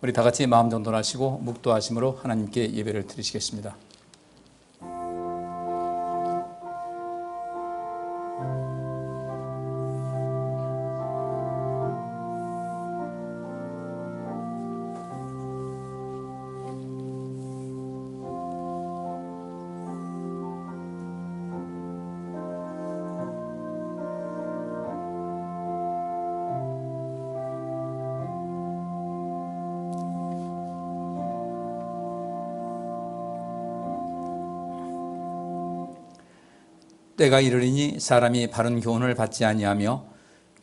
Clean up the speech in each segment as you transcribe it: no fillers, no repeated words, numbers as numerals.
우리 다 같이 마음 정돈하시고 묵도하심으로 하나님께 예배를 드리시겠습니다. 때가 이르리니 사람이 바른 교훈을 받지 아니하며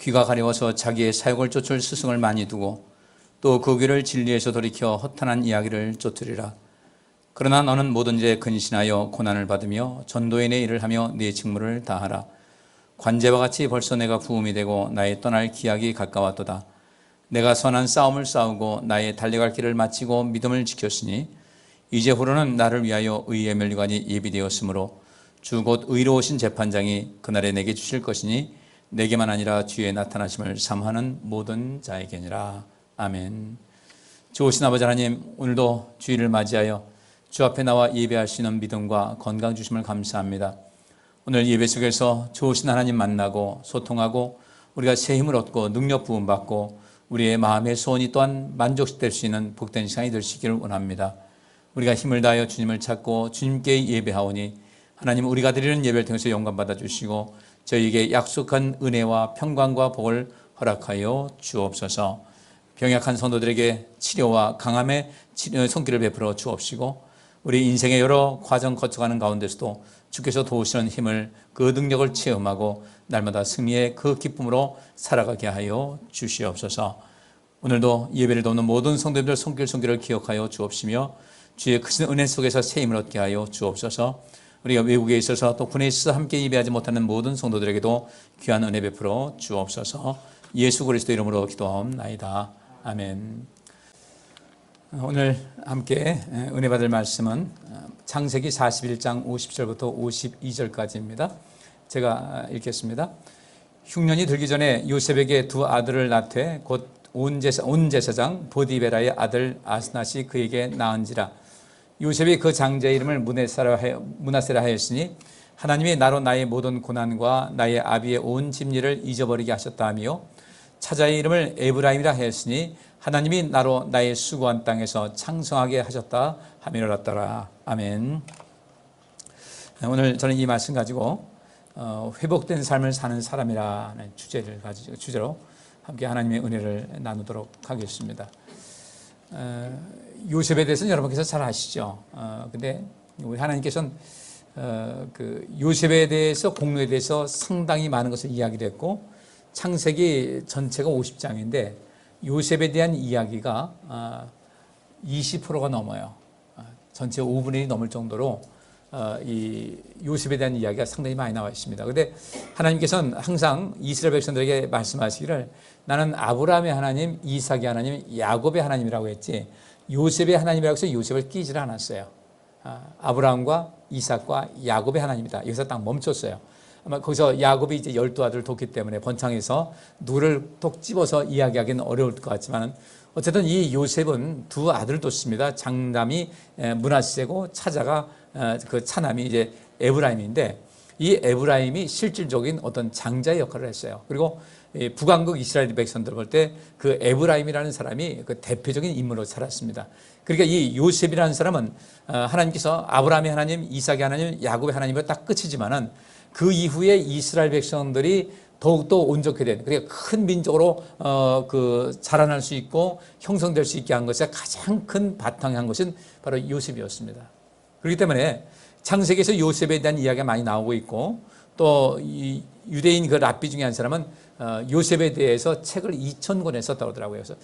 귀가 가려워서 자기의 사욕을 쫓을 스승을 많이 두고 또 그 귀를 진리에서 돌이켜 허탄한 이야기를 쫓으리라. 그러나 너는 모든 일에 근신하여 고난을 받으며 전도인의 일을 하며 네 직무를 다하라. 관제와 같이 벌써 내가 부음이 되고 나의 떠날 기약이 가까웠도다. 내가 선한 싸움을 싸우고 나의 달려갈 길을 마치고 믿음을 지켰으니 이제 후로는 나를 위하여 의의 면류관이 예비되었으므로 주 곧 의로우신 재판장이 그날에 내게 주실 것이니 내게만 아니라 주의 나타나심을 삼하는 모든 자에게니라. 아멘. 좋으신 아버지 하나님, 오늘도 주일을 맞이하여 주 앞에 나와 예배할 수 있는 믿음과 건강 주심을 감사합니다. 오늘 예배 속에서 좋으신 하나님 만나고 소통하고 우리가 새 힘을 얻고 능력 부음받고 우리의 마음의 소원이 또한 만족될 수 있는 복된 시간이 되시기를 원합니다. 우리가 힘을 다하여 주님을 찾고 주님께 예배하오니 하나님, 우리가 드리는 예배를 통해서 영광 받아주시고 저희에게 약속한 은혜와 평강과 복을 허락하여 주옵소서. 병약한 성도들에게 치료와 강함의 손길을 베풀어 주옵시고 우리 인생의 여러 과정 거쳐가는 가운데서도 주께서 도우시는 힘을, 그 능력을 체험하고 날마다 승리의 그 기쁨으로 살아가게 하여 주시옵소서. 오늘도 예배를 돕는 모든 성도님들 손길을 기억하여 주옵시며 주의 크신 은혜 속에서 새 힘을 얻게 하여 주옵소서. 우리가 외국에 있어서 또 군에 있어서 함께 예배하지 못하는 모든 성도들에게도 귀한 은혜 베풀어 주옵소서. 예수 그리스도 이름으로 기도하옵나이다. 아멘. 오늘 함께 은혜 받을 말씀은 창세기 41장 50절부터 52절까지입니다. 제가 읽겠습니다. 흉년이 들기 전에 요셉에게 두 아들을 낳되 곧 온 제사장 보디베라의 아들 아스낫이 그에게 낳은지라. 요셉이 그 장자의 이름을 므낫세라 하였으니 하나님이 나로 나의 모든 고난과 나의 아비의 온 집리를 잊어버리게 하셨다 하며 차자의 이름을 에브라임이라 하였으니 하나님이 나로 나의 수고한 땅에서 창성하게 하셨다 하미로라더라. 아멘. 오늘 저는 이 말씀 가지고 회복된 삶을 사는 사람이라는 주제로 함께 하나님의 은혜를 나누도록 하겠습니다. 요셉에 대해서는 여러분께서 잘 아시죠. 근데 우리 하나님께서는 그 요셉에 대해서, 공로에 대해서 상당히 많은 것을 이야기를 했고, 창세기 전체가 50장인데 요셉에 대한 이야기가 20%가 넘어요. 전체 5분의 1이 넘을 정도로 이 요셉에 대한 이야기가 상당히 많이 나와 있습니다. 그런데 하나님께서는 항상 이스라엘 백성들에게 말씀하시기를 나는 아브라함의 하나님, 이삭의 하나님, 야곱의 하나님이라고 했지 요셉의 하나님이라고 해서 요셉을 끼질 않았어요. 아브라함과 이삭과 야곱의 하나님이다. 여기서 딱 멈췄어요. 아마 거기서 야곱이 이제 12아들을 뒀기 때문에 번창해서 누를 톡 집어서 이야기하기는 어려울 것 같지만 어쨌든 이 요셉은 두 아들을 뒀습니다. 장남이 므낫세고 차자가 그 차남이 이제 에브라임인데 이 에브라임이 실질적인 어떤 장자의 역할을 했어요. 그리고 북왕국 이스라엘 백성들 볼 때 그 에브라임이라는 사람이 그 대표적인 인물로 살았습니다. 그러니까 이 요셉이라는 사람은 하나님께서 아브라함의 하나님, 이삭의 하나님, 야곱의 하나님으로 딱 끝이지만은 그 이후에 이스라엘 백성들이 더욱더 온전케 된, 그러니까 큰 민족으로 그 자라날 수 있고 형성될 수 있게 한 것에 가장 큰 바탕이 한 것은 바로 요셉이었습니다. 그렇기 때문에 창세기에서 요셉에 대한 이야기가 많이 나오고 있고 또 이 유대인 그 랍비 중에 한 사람은 요셉에 대해서 책을 2000권에 썼다고 하더라고요. 그래서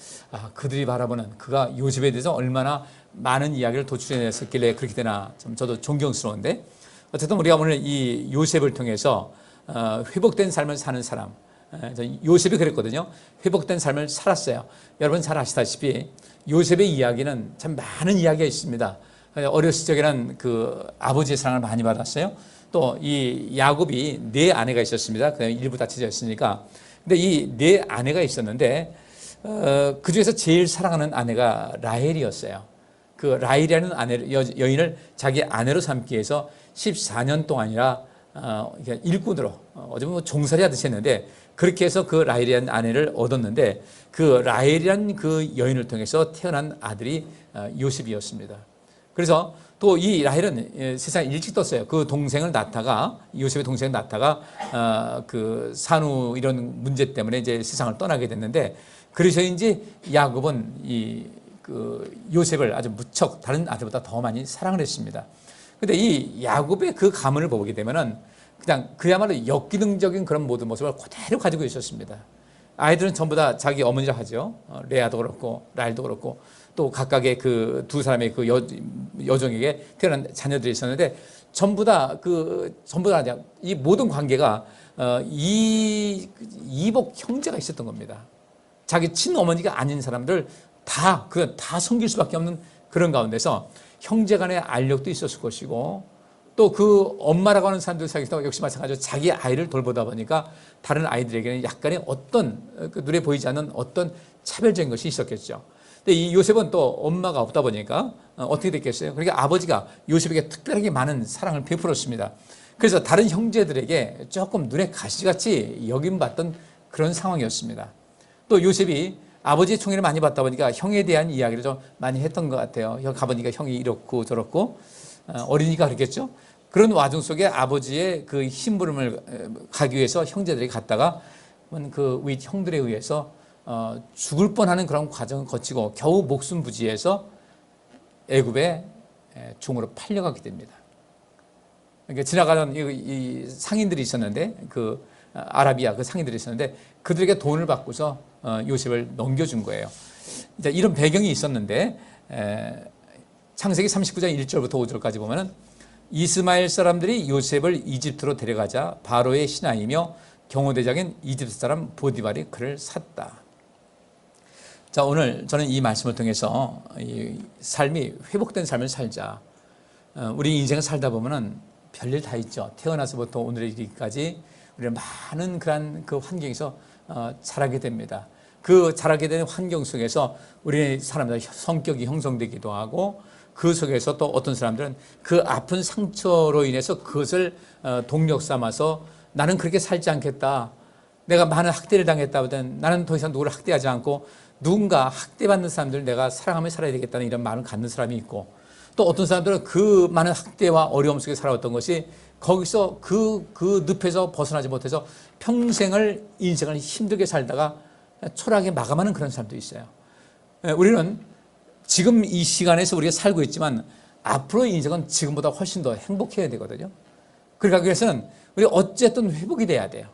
그들이 바라보는 그가 요셉에 대해서 얼마나 많은 이야기를 도출해냈었길래 그렇게 되나 좀 저도 존경스러운데 어쨌든 우리가 오늘 이 요셉을 통해서 회복된 삶을 사는 사람, 요셉이 그랬거든요. 회복된 삶을 살았어요. 여러분 잘 아시다시피 요셉의 이야기는 참 많은 이야기가 있습니다. 어렸을 적에는 그 아버지의 사랑을 많이 받았어요. 또 이 야곱이 네 아내가 있었습니다. 그다음에 일부 다쳐져 있으니까. 근데 이 네 아내가 있었는데 그 중에서 제일 사랑하는 아내가 라헬이었어요. 그 라헬이라는 여인을 자기 아내로 삼기 위해서 14년 동안이나 일꾼으로 어쩌면 종살이 하듯이 했는데, 그렇게 해서 그 라헬이라는 아내를 얻었는데, 그 라헬이라는 그 여인을 통해서 태어난 아들이 요셉이었습니다. 그래서 또 이 라헬은 세상에 일찍 떴어요. 그 동생을 낳다가, 요셉의 동생을 낳다가 그 산후 이런 문제 때문에 이제 세상을 떠나게 됐는데, 그래서인지 야곱은 그 요셉을 아주 무척 다른 아들보다 더 많이 사랑을 했습니다. 근데 이 야곱의 그 가문을 보게 되면은 그냥 그야말로 역기능적인 그런 모든 모습을 그대로 가지고 있었습니다. 아이들은 전부 다 자기 어머니라 하죠. 레아도 그렇고 라헬도 그렇고 또 각각의 그 두 사람의 그 여종에게 태어난 자녀들이 있었는데, 전부 다 그냥 이 모든 관계가 이복 형제가 있었던 겁니다. 자기 친어머니가 아닌 사람들 다 섬길 수밖에 없는 그런 가운데서 형제 간의 알력도 있었을 것이고, 또 그 엄마라고 하는 사람들 사이에서 역시 마찬가지로 자기 아이를 돌보다 보니까 다른 아이들에게는 약간의 어떤 눈에 보이지 않는 어떤 차별적인 것이 있었겠죠. 근데 이 요셉은 또 엄마가 없다 보니까 어떻게 됐겠어요? 그러니까 아버지가 요셉에게 특별하게 많은 사랑을 베풀었습니다. 그래서 다른 형제들에게 조금 눈에 가시같이 여김받던 그런 상황이었습니다. 또 요셉이 아버지의 총애를 많이 받다 보니까 형에 대한 이야기를 좀 많이 했던 것 같아요. 가보니까 형이 이렇고 저렇고, 어리니까 그랬겠죠. 그런 와중 속에 아버지의 그 심부름을 가기 위해서 형제들이 갔다가 그 윗 형들에 의해서 죽을 뻔하는 그런 과정을 거치고 겨우 목숨 부지해서 애굽의 종으로 팔려가게 됩니다. 그러니까 지나가던 이 상인들이 있었는데, 그 아라비아 그 상인들이 있었는데, 그들에게 돈을 받고서 요셉을 넘겨준 거예요. 이제 이런 배경이 있었는데, 창세기 39장 1절부터 5절까지 보면은, 이스마엘 사람들이 요셉을 이집트로 데려가자 바로의 신하이며 경호대장인 이집트 사람 보디발이 그를 샀다. 자, 오늘 저는 이 말씀을 통해서 이 삶이 회복된 삶을 살자. 우리 인생을 살다 보면은 별일 다 있죠. 태어나서부터 오늘의 이르기까지 우리는 많은 그런 그 환경에서 자라게 됩니다. 그 자라게 되는 환경 속에서 우리 사람들 성격이 형성되기도 하고, 그 속에서 또 어떤 사람들은 그 아픈 상처로 인해서 그것을 동력 삼아서 나는 그렇게 살지 않겠다. 내가 많은 학대를 당했다보다는 나는 더 이상 누구를 학대하지 않고 누군가 학대받는 사람들을 내가 사랑하며 살아야 되겠다는 이런 마음을 갖는 사람이 있고, 또 어떤 사람들은 그 많은 학대와 어려움 속에 살아왔던 것이 거기서 그 늪에서 벗어나지 못해서 평생을 인생을 힘들게 살다가 초라하게 마감하는 그런 사람도 있어요. 우리는 지금 이 시간에서 우리가 살고 있지만 앞으로의 인생은 지금보다 훨씬 더 행복해야 되거든요. 그러니까 그래서는 우리 어쨌든 회복이 돼야 돼요.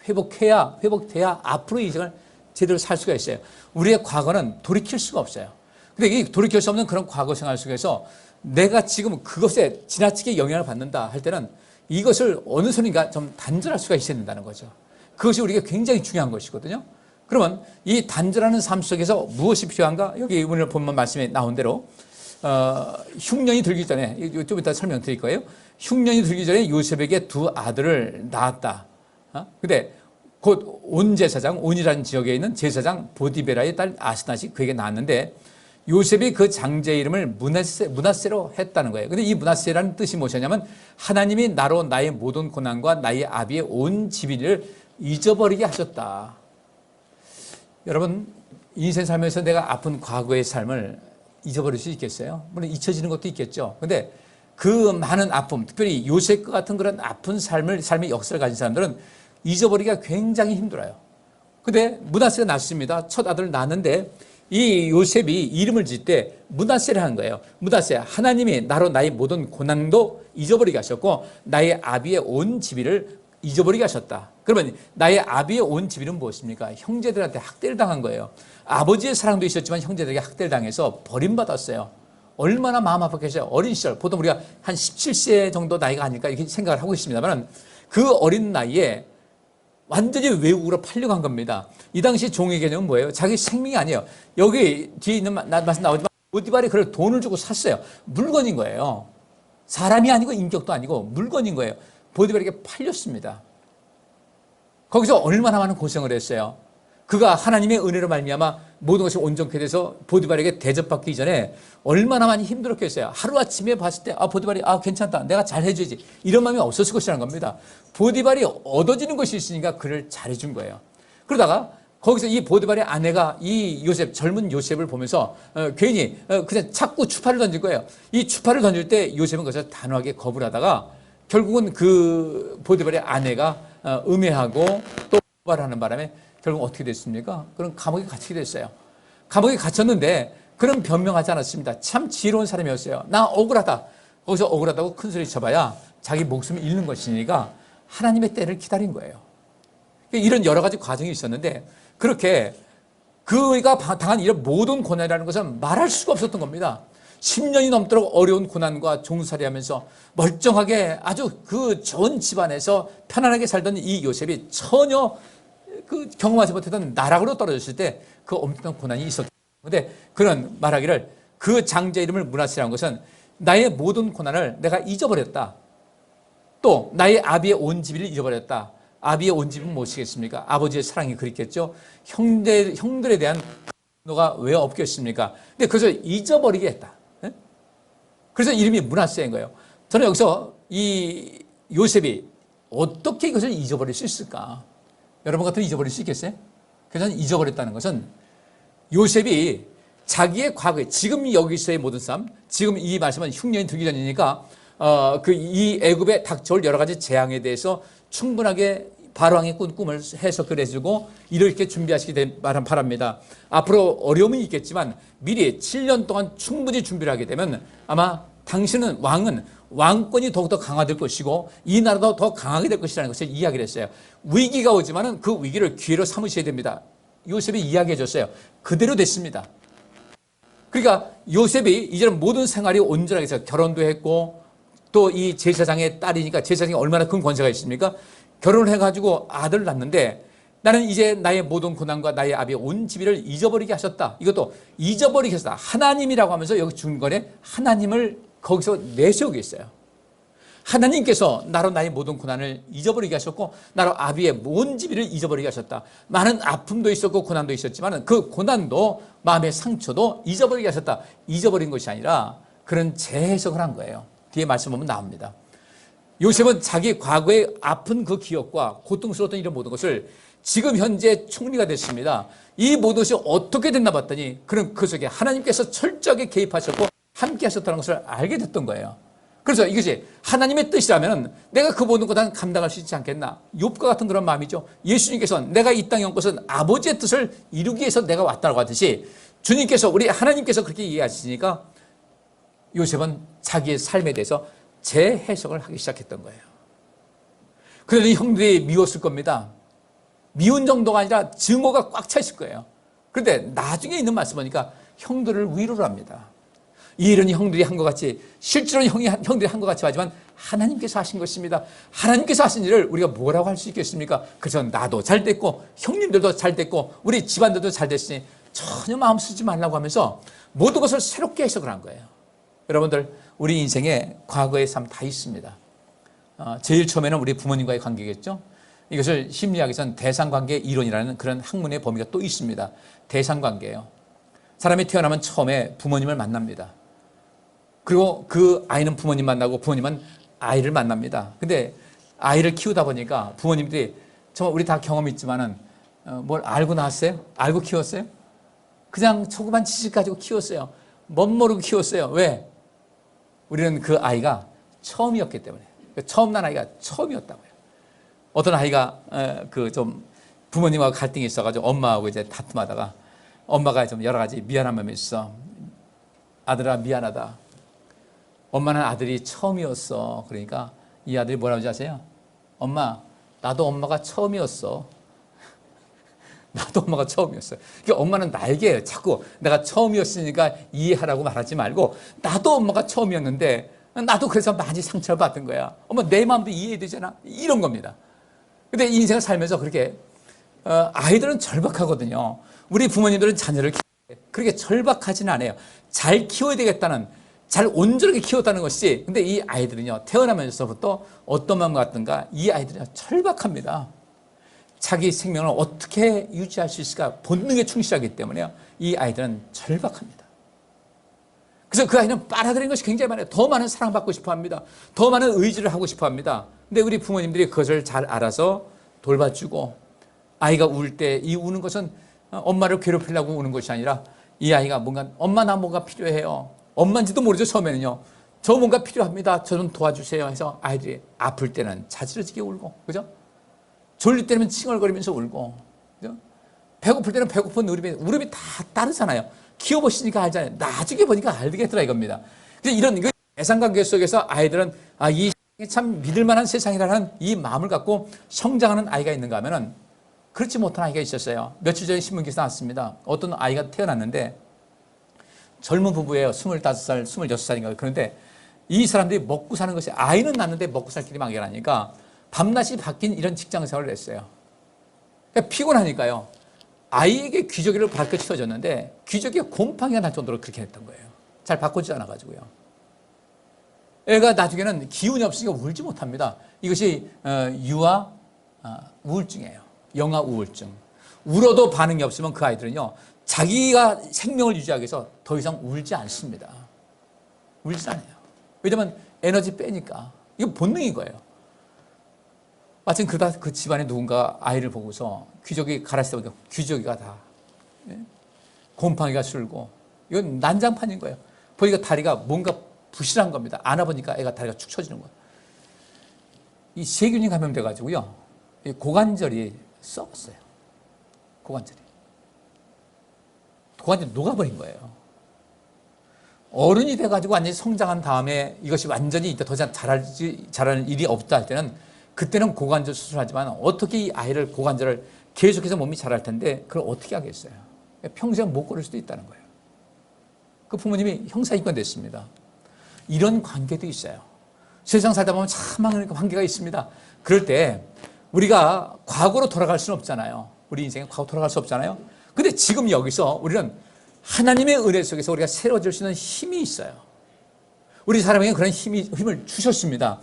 회복돼야 앞으로의 인생을 제대로 살 수가 있어요. 우리의 과거는 돌이킬 수가 없어요. 근데 이 돌이킬 수 없는 그런 과거 생활 속에서 내가 지금 그것에 지나치게 영향을 받는다 할 때는 이것을 어느 순간인가 좀 단절할 수가 있어야 된다는 거죠. 그것이 우리가 굉장히 중요한 것이거든요. 그러면 이 단절하는 삶 속에서 무엇이 필요한가? 여기 오늘 본문 말씀에 나온 대로 흉년이 들기 전에, 좀 이따 설명드릴 거예요. 흉년이 들기 전에 요셉에게 두 아들을 낳았다. 근데 곧 온 제사장, 온이라는 지역에 있는 제사장 보디베라의 딸 아스낫이 그에게 낳았는데, 요셉이 그 장제 이름을 므낫세로 했다는 거예요. 근데 이 므낫세라는 뜻이 무엇이냐면, 하나님이 나로 나의 모든 고난과 나의 아비의 온 집일을 잊어버리게 하셨다. 여러분, 인생 살면서 내가 아픈 과거의 삶을 잊어버릴 수 있겠어요? 물론 잊혀지는 것도 있겠죠. 근데 그 많은 아픔, 특별히 요셉과 같은 그런 아픈 삶의 역사를 가진 사람들은 잊어버리기가 굉장히 힘들어요. 근데 므낫세가 낳습니다. 첫 아들을 낳았는데, 이 요셉이 이름을 지을 때 므낫세를 한 거예요. 므낫세, 하나님이 나로 나의 모든 고난도 잊어버리게 하셨고 나의 아비의 온 집일을 잊어버리게 하셨다. 그러면 나의 아비의 온 집일은 무엇입니까? 형제들한테 학대를 당한 거예요. 아버지의 사랑도 있었지만 형제들에게 학대를 당해서 버림받았어요. 얼마나 마음 아팠겠어요. 어린 시절, 보통 우리가 한 17세 정도 나이가 아닐까 이렇게 생각을 하고 있습니다만, 그 어린 나이에 완전히 외국으로 팔려간 겁니다. 이 당시 종의 개념은 뭐예요? 자기 생명이 아니에요. 여기 뒤에 있는 말씀 나오지만 보디발이 그를 돈을 주고 샀어요. 물건인 거예요. 사람이 아니고 인격도 아니고 물건인 거예요. 보디발에게 팔렸습니다. 거기서 얼마나 많은 고생을 했어요. 그가 하나님의 은혜로 말미암아 모든 것이 온전케 돼서 보디발에게 대접받기 이전에 얼마나 많이 힘들었겠어요. 하루아침에 봤을 때 보디발이 괜찮다, 내가 잘해주지, 이런 마음이 없었을 것이라는 겁니다. 보디발이 얻어지는 것이 있으니까 그를 잘해준 거예요. 그러다가 거기서 이 보디발의 아내가 이 요셉, 젊은 요셉을 보면서 괜히 그냥 자꾸 추파를 던질 거예요. 이 추파를 던질 때 요셉은 그것을 단호하게 거부를 하다가 결국은 그 보디발의 아내가 음해하고 또 고발하는 바람에 결국 어떻게 됐습니까? 그럼 감옥에 갇히게 됐어요. 감옥에 갇혔는데 그는 변명하지 않았습니다. 참 지혜로운 사람이었어요. 나 억울하다. 거기서 억울하다고 큰 소리 쳐봐야 자기 목숨을 잃는 것이니까 하나님의 때를 기다린 거예요. 이런 여러 가지 과정이 있었는데 그렇게 그가 당한 이런 모든 고난이라는 것은 말할 수가 없었던 겁니다. 10년이 넘도록 어려운 고난과 종살이하면서 멀쩡하게 아주 그 좋은 집안에서 편안하게 살던 이 요셉이 전혀 그 경험하지 못했던 나락으로 떨어졌을 때 그 엄청난 고난이 있었기 때문에 그는 말하기를 그 장자 이름을 므낫세라는 것은 나의 모든 고난을 내가 잊어버렸다. 또 나의 아비의 온 집을 잊어버렸다. 아비의 온 집은 무엇이겠습니까? 아버지의 사랑이 그립겠죠. 형들에 대한 분노가 왜 없겠습니까? 근데 그래서 잊어버리게 했다. 그래서 이름이 므낫세인 거예요. 저는 여기서 이 요셉이 어떻게 이것을 잊어버릴 수 있을까? 여러분 같으면 잊어버릴 수 있겠어요? 그래서 잊어버렸다는 것은 요셉이 자기의 과거에, 지금 여기서의 모든 삶, 지금 이 말씀은 흉년이 들기 전이니까 이 애굽에 닥쳐올 여러 가지 재앙에 대해서 충분하게 바로왕의 꿈을 해석을 해주고 이렇게 준비하시기 바랍니다. 앞으로 어려움이 있겠지만 미리 7년 동안 충분히 준비를 하게 되면 아마 당신은 왕권이 더욱더 강화될 것이고 이 나라도 더 강하게 될 것이라는 것을 이야기를 했어요. 위기가 오지만은 그 위기를 기회로 삼으셔야 됩니다. 요셉이 이야기해 줬어요. 그대로 됐습니다. 그러니까 요셉이 이제는 모든 생활이 온전하게 해서 결혼도 했고 또 이 제사장의 딸이니까 제사장이 얼마나 큰 권세가 있습니까? 결혼을 해가지고 아들을 낳는데 나는 이제 나의 모든 고난과 나의 아비의 온 집을 잊어버리게 하셨다. 이것도 잊어버리게 하셨다. 하나님이라고 하면서 여기 중간에 하나님을 거기서 내세우고 있어요. 하나님께서 나로 나의 모든 고난을 잊어버리게 하셨고 나로 아비의 온 집을 잊어버리게 하셨다. 많은 아픔도 있었고 고난도 있었지만 그 고난도 마음의 상처도 잊어버리게 하셨다. 잊어버린 것이 아니라 그런 재해석을 한 거예요. 뒤에 말씀 보면 나옵니다. 요셉은 자기 과거의 아픈 그 기억과 고통스러웠던 이런 모든 것을 지금 현재 총리가 됐습니다. 이 모든 것이 어떻게 됐나 봤더니 그런 그 속에 하나님께서 철저하게 개입하셨고 함께 하셨다는 것을 알게 됐던 거예요. 그래서 이것이 하나님의 뜻이라면 내가 그 모든 것은 감당할 수 있지 않겠나. 욥과 같은 그런 마음이죠. 예수님께서 내가 이 땅에 온 것은 아버지의 뜻을 이루기 위해서 내가 왔다고 하듯이 주님께서 우리 하나님께서 그렇게 이해하시니까 요셉은 자기의 삶에 대해서 재해석을 하기 시작했던 거예요. 그래도 형들이 미웠을 겁니다. 미운 정도가 아니라 증오가 꽉 차 있을 거예요. 그런데 나중에 있는 말씀 보니까 형들을 위로를 합니다. 이 일은 형들이 한 것 같이, 실제로는 형들이 한 것 같이 하지만 하나님께서 하신 것입니다. 하나님께서 하신 일을 우리가 뭐라고 할 수 있겠습니까? 그래서 나도 잘 됐고 형님들도 잘 됐고 우리 집안들도 잘 됐으니 전혀 마음 쓰지 말라고 하면서 모든 것을 새롭게 해석을 한 거예요. 여러분들, 우리 인생에 과거의 삶 다 있습니다. 제일 처음에는 우리 부모님과의 관계겠죠. 이것을 심리학에서는 대상관계 이론이라는 그런 학문의 범위가 또 있습니다. 대상관계예요. 사람이 태어나면 처음에 부모님을 만납니다. 그리고 그 아이는 부모님 만나고 부모님은 아이를 만납니다. 근데 아이를 키우다 보니까 부모님들이 정말 우리 다 경험 있지만은 뭘 알고 낳았어요? 알고 키웠어요? 그냥 조그만 지식 가지고 키웠어요. 멋 모르고 키웠어요. 왜? 우리는 그 아이가 처음이었기 때문에. 처음 난 아이가 처음이었다고요. 어떤 아이가 좀 부모님하고 갈등이 있어가지고 엄마하고 이제 다툼하다가 엄마가 좀 여러 가지 미안한 마음이 있어. 아들아 미안하다. 엄마는 아들이 처음이었어. 그러니까 이 아들이 뭐라고 하지 아세요? 엄마, 나도 엄마가 처음이었어. 나도 엄마가 처음이었어요. 그러니까 엄마는 나에게 자꾸 내가 처음이었으니까 이해하라고 말하지 말고 나도 엄마가 처음이었는데 나도 그래서 많이 상처를 받은 거야. 엄마 내 마음도 이해되잖아. 이런 겁니다. 근데 인생을 살면서 그렇게 아이들은 절박하거든요. 우리 부모님들은 자녀를 그렇게 절박하지는 않아요. 잘 키워야 되겠다는, 잘 온전하게 키웠다는 것이. 근데 이 아이들은요 태어나면서부터 어떤 마음 같든가 이 아이들은 절박합니다. 자기 생명을 어떻게 유지할 수 있을까 본능에 충실하기 때문에 이 아이들은 절박합니다. 그래서 그 아이는 빨아들이는 것이 굉장히 많아요. 더 많은 사랑받고 싶어 합니다. 더 많은 의지를 하고 싶어 합니다. 근데 우리 부모님들이 그것을 잘 알아서 돌봐주고, 아이가 울 때 이 우는 것은 엄마를 괴롭히려고 우는 것이 아니라 이 아이가 뭔가 엄마 나 뭔가 필요해요. 엄마인지도 모르죠. 처음에는요. 저 뭔가 필요합니다. 저 좀 도와주세요 해서 아이들이 아플 때는 자지러지게 울고, 그죠? 졸릴 때는 칭얼거리면서 울고, 그죠? 배고플 때는 배고픈 울음이 다 다르잖아요. 키워보시니까 알잖아요. 나중에 보니까 알겠더라 이겁니다. 그래서 이런 대상관계 속에서 아이들은 이 세상이 참 믿을만한 세상이라는 이 마음을 갖고 성장하는 아이가 있는가 하면은 그렇지 못한 아이가 있었어요. 며칠 전에 신문기사 나왔습니다. 어떤 아이가 태어났는데 젊은 부부예요. 25살, 26살인가. 그런데 이 사람들이 먹고 사는 것이, 아이는 낳는데 먹고 살 길이 막연하니까 밤낮이 바뀐 이런 직장 생활을 했어요. 그러니까 피곤하니까요. 아이에게 귀저귀를 밝게 치워줬는데 귀저귀가 곰팡이가 날 정도로 그렇게 했던 거예요. 잘 바꾸지 않아가지고요. 애가 나중에는 기운이 없으니까 울지 못합니다. 이것이 유아 우울증이에요. 영아 우울증. 울어도 반응이 없으면 그 아이들은요, 자기가 생명을 유지하기 위해서 더 이상 울지 않습니다. 울지 않아요. 왜냐면 에너지 빼니까. 이거 본능인 거예요. 마침 그러다 그 집안에 누군가 아이를 보고서 귀저귀 갈았을 때 보니까 귀저귀가 다 곰팡이가 술고, 이건 난장판인 거예요. 보니까 다리가 뭔가 부실한 겁니다. 안아보니까 애가 다리가 축 처지는 거예요. 이 세균이 감염돼가지고요, 이 고관절이 썩었어요. 고관절이 녹아버린 거예요. 어른이 돼가지고 완전히 성장한 다음에 이것이 완전히 이제 더 이상 자랄 일이 없다 할 때는, 그때는 고관절 수술하지만 어떻게 이 아이를 고관절을 계속해서 몸이 자랄 텐데 그걸 어떻게 하겠어요? 평생 못 걸을 수도 있다는 거예요. 그 부모님이 형사입건 됐습니다. 이런 관계도 있어요. 세상 살다 보면 참 많은 관계가 있습니다. 그럴 때 우리가 과거로 돌아갈 수는 없잖아요. 우리 인생에 과거 돌아갈 수 없잖아요. 근데 지금 여기서 우리는 하나님의 은혜 속에서 우리가 새로워질 수 있는 힘이 있어요. 우리 사람에게 그런 힘을 주셨습니다.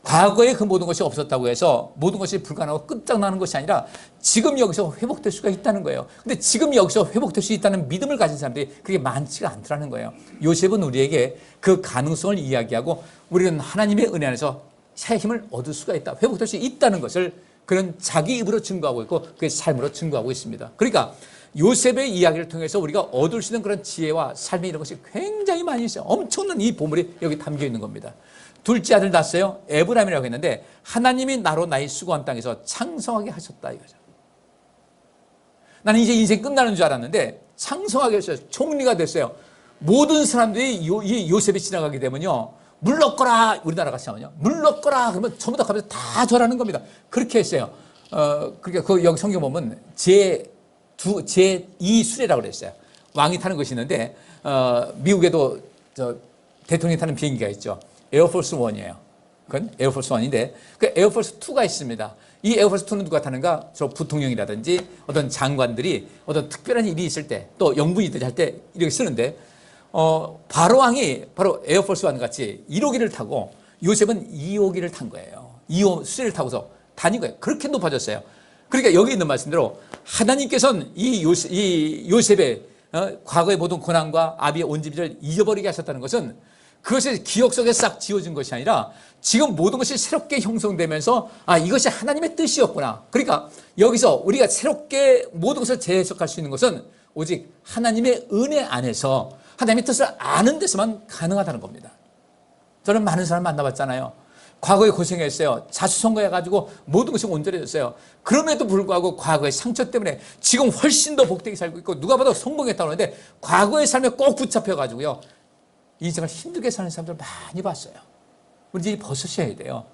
과거에 그 모든 것이 없었다고 해서 모든 것이 불가능하고 끝장나는 것이 아니라 지금 여기서 회복될 수가 있다는 거예요. 근데 지금 여기서 회복될 수 있다는 믿음을 가진 사람들이 그게 많지가 않더라는 거예요. 요셉은 우리에게 그 가능성을 이야기하고 우리는 하나님의 은혜 안에서 새 힘을 얻을 수가 있다, 회복될 수 있다는 것을 그런 자기 입으로 증거하고 있고 그의 삶으로 증거하고 있습니다. 그러니까 요셉의 이야기를 통해서 우리가 얻을 수 있는 그런 지혜와 삶의 이런 것이 굉장히 많이 있어요. 엄청난 이 보물이 여기 담겨 있는 겁니다. 둘째 아들 낳았어요. 에브라임이라고 했는데 하나님이 나로 나의 수고한 땅에서 창성하게 하셨다 이거죠. 나는 이제 인생 끝나는 줄 알았는데 창성하게 하셨어요. 총리가 됐어요. 모든 사람들이 이 요셉이 지나가게 되면요, 물러거라, 우리나라 같이 하면요, 물러거라 그러면 전부 다 가면서 다 절하는 겁니다. 그렇게 했어요. 그러니까 그 여기 성경 보면 제2수레라고 그랬어요. 왕이 타는 것이 있는데 미국에도 대통령이 타는 비행기가 있죠. 에어포스 1이에요. 그건 에어포스 1인데 그 에어포스 2가 있습니다. 이 에어포스 2는 누가 타는가? 저 부통령이라든지 어떤 장관들이 어떤 특별한 일이 있을 때, 또 영부인들이 할 때 이렇게 쓰는데, 바로 왕이 바로 에어포스 1 같이 1호기를 타고 요셉은 2호기를 탄 거예요. 2호 수레를 타고서 다닌 거예요. 그렇게 높아졌어요. 그러니까 여기 있는 말씀대로 하나님께서는 이 요셉의 과거의 모든 고난과 아비의 온 집을 잊어버리게 하셨다는 것은 그것이 기억 속에 싹 지워진 것이 아니라 지금 모든 것이 새롭게 형성되면서 이것이 하나님의 뜻이었구나. 그러니까 여기서 우리가 새롭게 모든 것을 재해석할 수 있는 것은 오직 하나님의 은혜 안에서 하나님의 뜻을 아는 데서만 가능하다는 겁니다. 저는 많은 사람 만나봤잖아요. 과거에 고생했어요. 자수성가해가지고 모든 것이 온전해졌어요. 그럼에도 불구하고 과거의 상처 때문에 지금 훨씬 더 복되게 살고 있고 누가 봐도 성공했다고 하는데 과거의 삶에 꼭 붙잡혀가지고요, 인생을 힘들게 사는 사람들 많이 봤어요. 우리 이제 벗으셔야 돼요.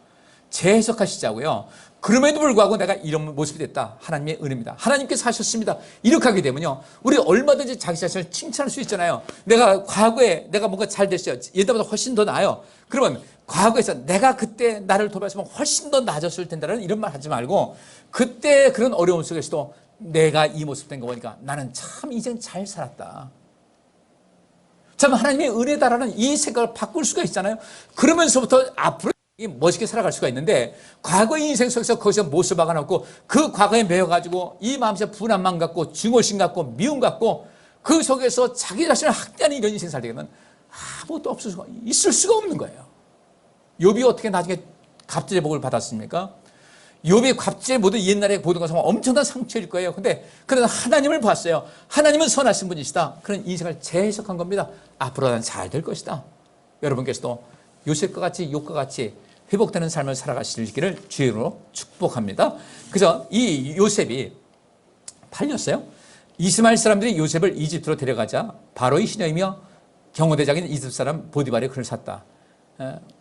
재해석하시자고요. 그럼에도 불구하고 내가 이런 모습이 됐다. 하나님의 은혜입니다. 하나님께서 하셨습니다. 이렇게 하게 되면요, 우리 얼마든지 자기 자신을 칭찬할 수 있잖아요. 내가 과거에 내가 뭔가 잘 됐어요. 예전보다 훨씬 더 나아요. 그러면 과거에서 내가 그때 나를 돌봤으면 훨씬 더 나아졌을 텐데라는 이런 말 하지 말고, 그때 그런 어려움 속에서도 내가 이 모습 된 거 보니까 나는 참 인생 잘 살았다, 참 하나님의 은혜다라는 이 생각을 바꿀 수가 있잖아요. 그러면서부터 앞으로 멋있게 살아갈 수가 있는데, 과거의 인생 속에서 거기서 못을 박아놓고 그 과거에 매여가지고 이 마음속에 분함만 갖고 증오심 갖고 미움 갖고 그 속에서 자기 자신을 학대하는 이런 인생 살게 되면 아무것도 없을 수가, 있을 수가 없는 거예요. 욥이 어떻게 나중에 갑질의 복을 받았습니까? 욥이 갑질 모두 옛날에 모든 것은 엄청난 상처일 거예요. 근데 그래서 하나님을 봤어요. 하나님은 선하신 분이시다. 그런 인생을 재해석한 겁니다. 앞으로 난 잘 될 것이다. 여러분께서도 요셉과 같이 욥과 같이 회복되는 삶을 살아가시기를 주의로 축복합니다. 그래서 이 요셉이 팔렸어요. 이스마엘 사람들이 요셉을 이집트로 데려가자 바로의 시녀이며 경호대장인 이집트 사람 보디발이 그를 샀다.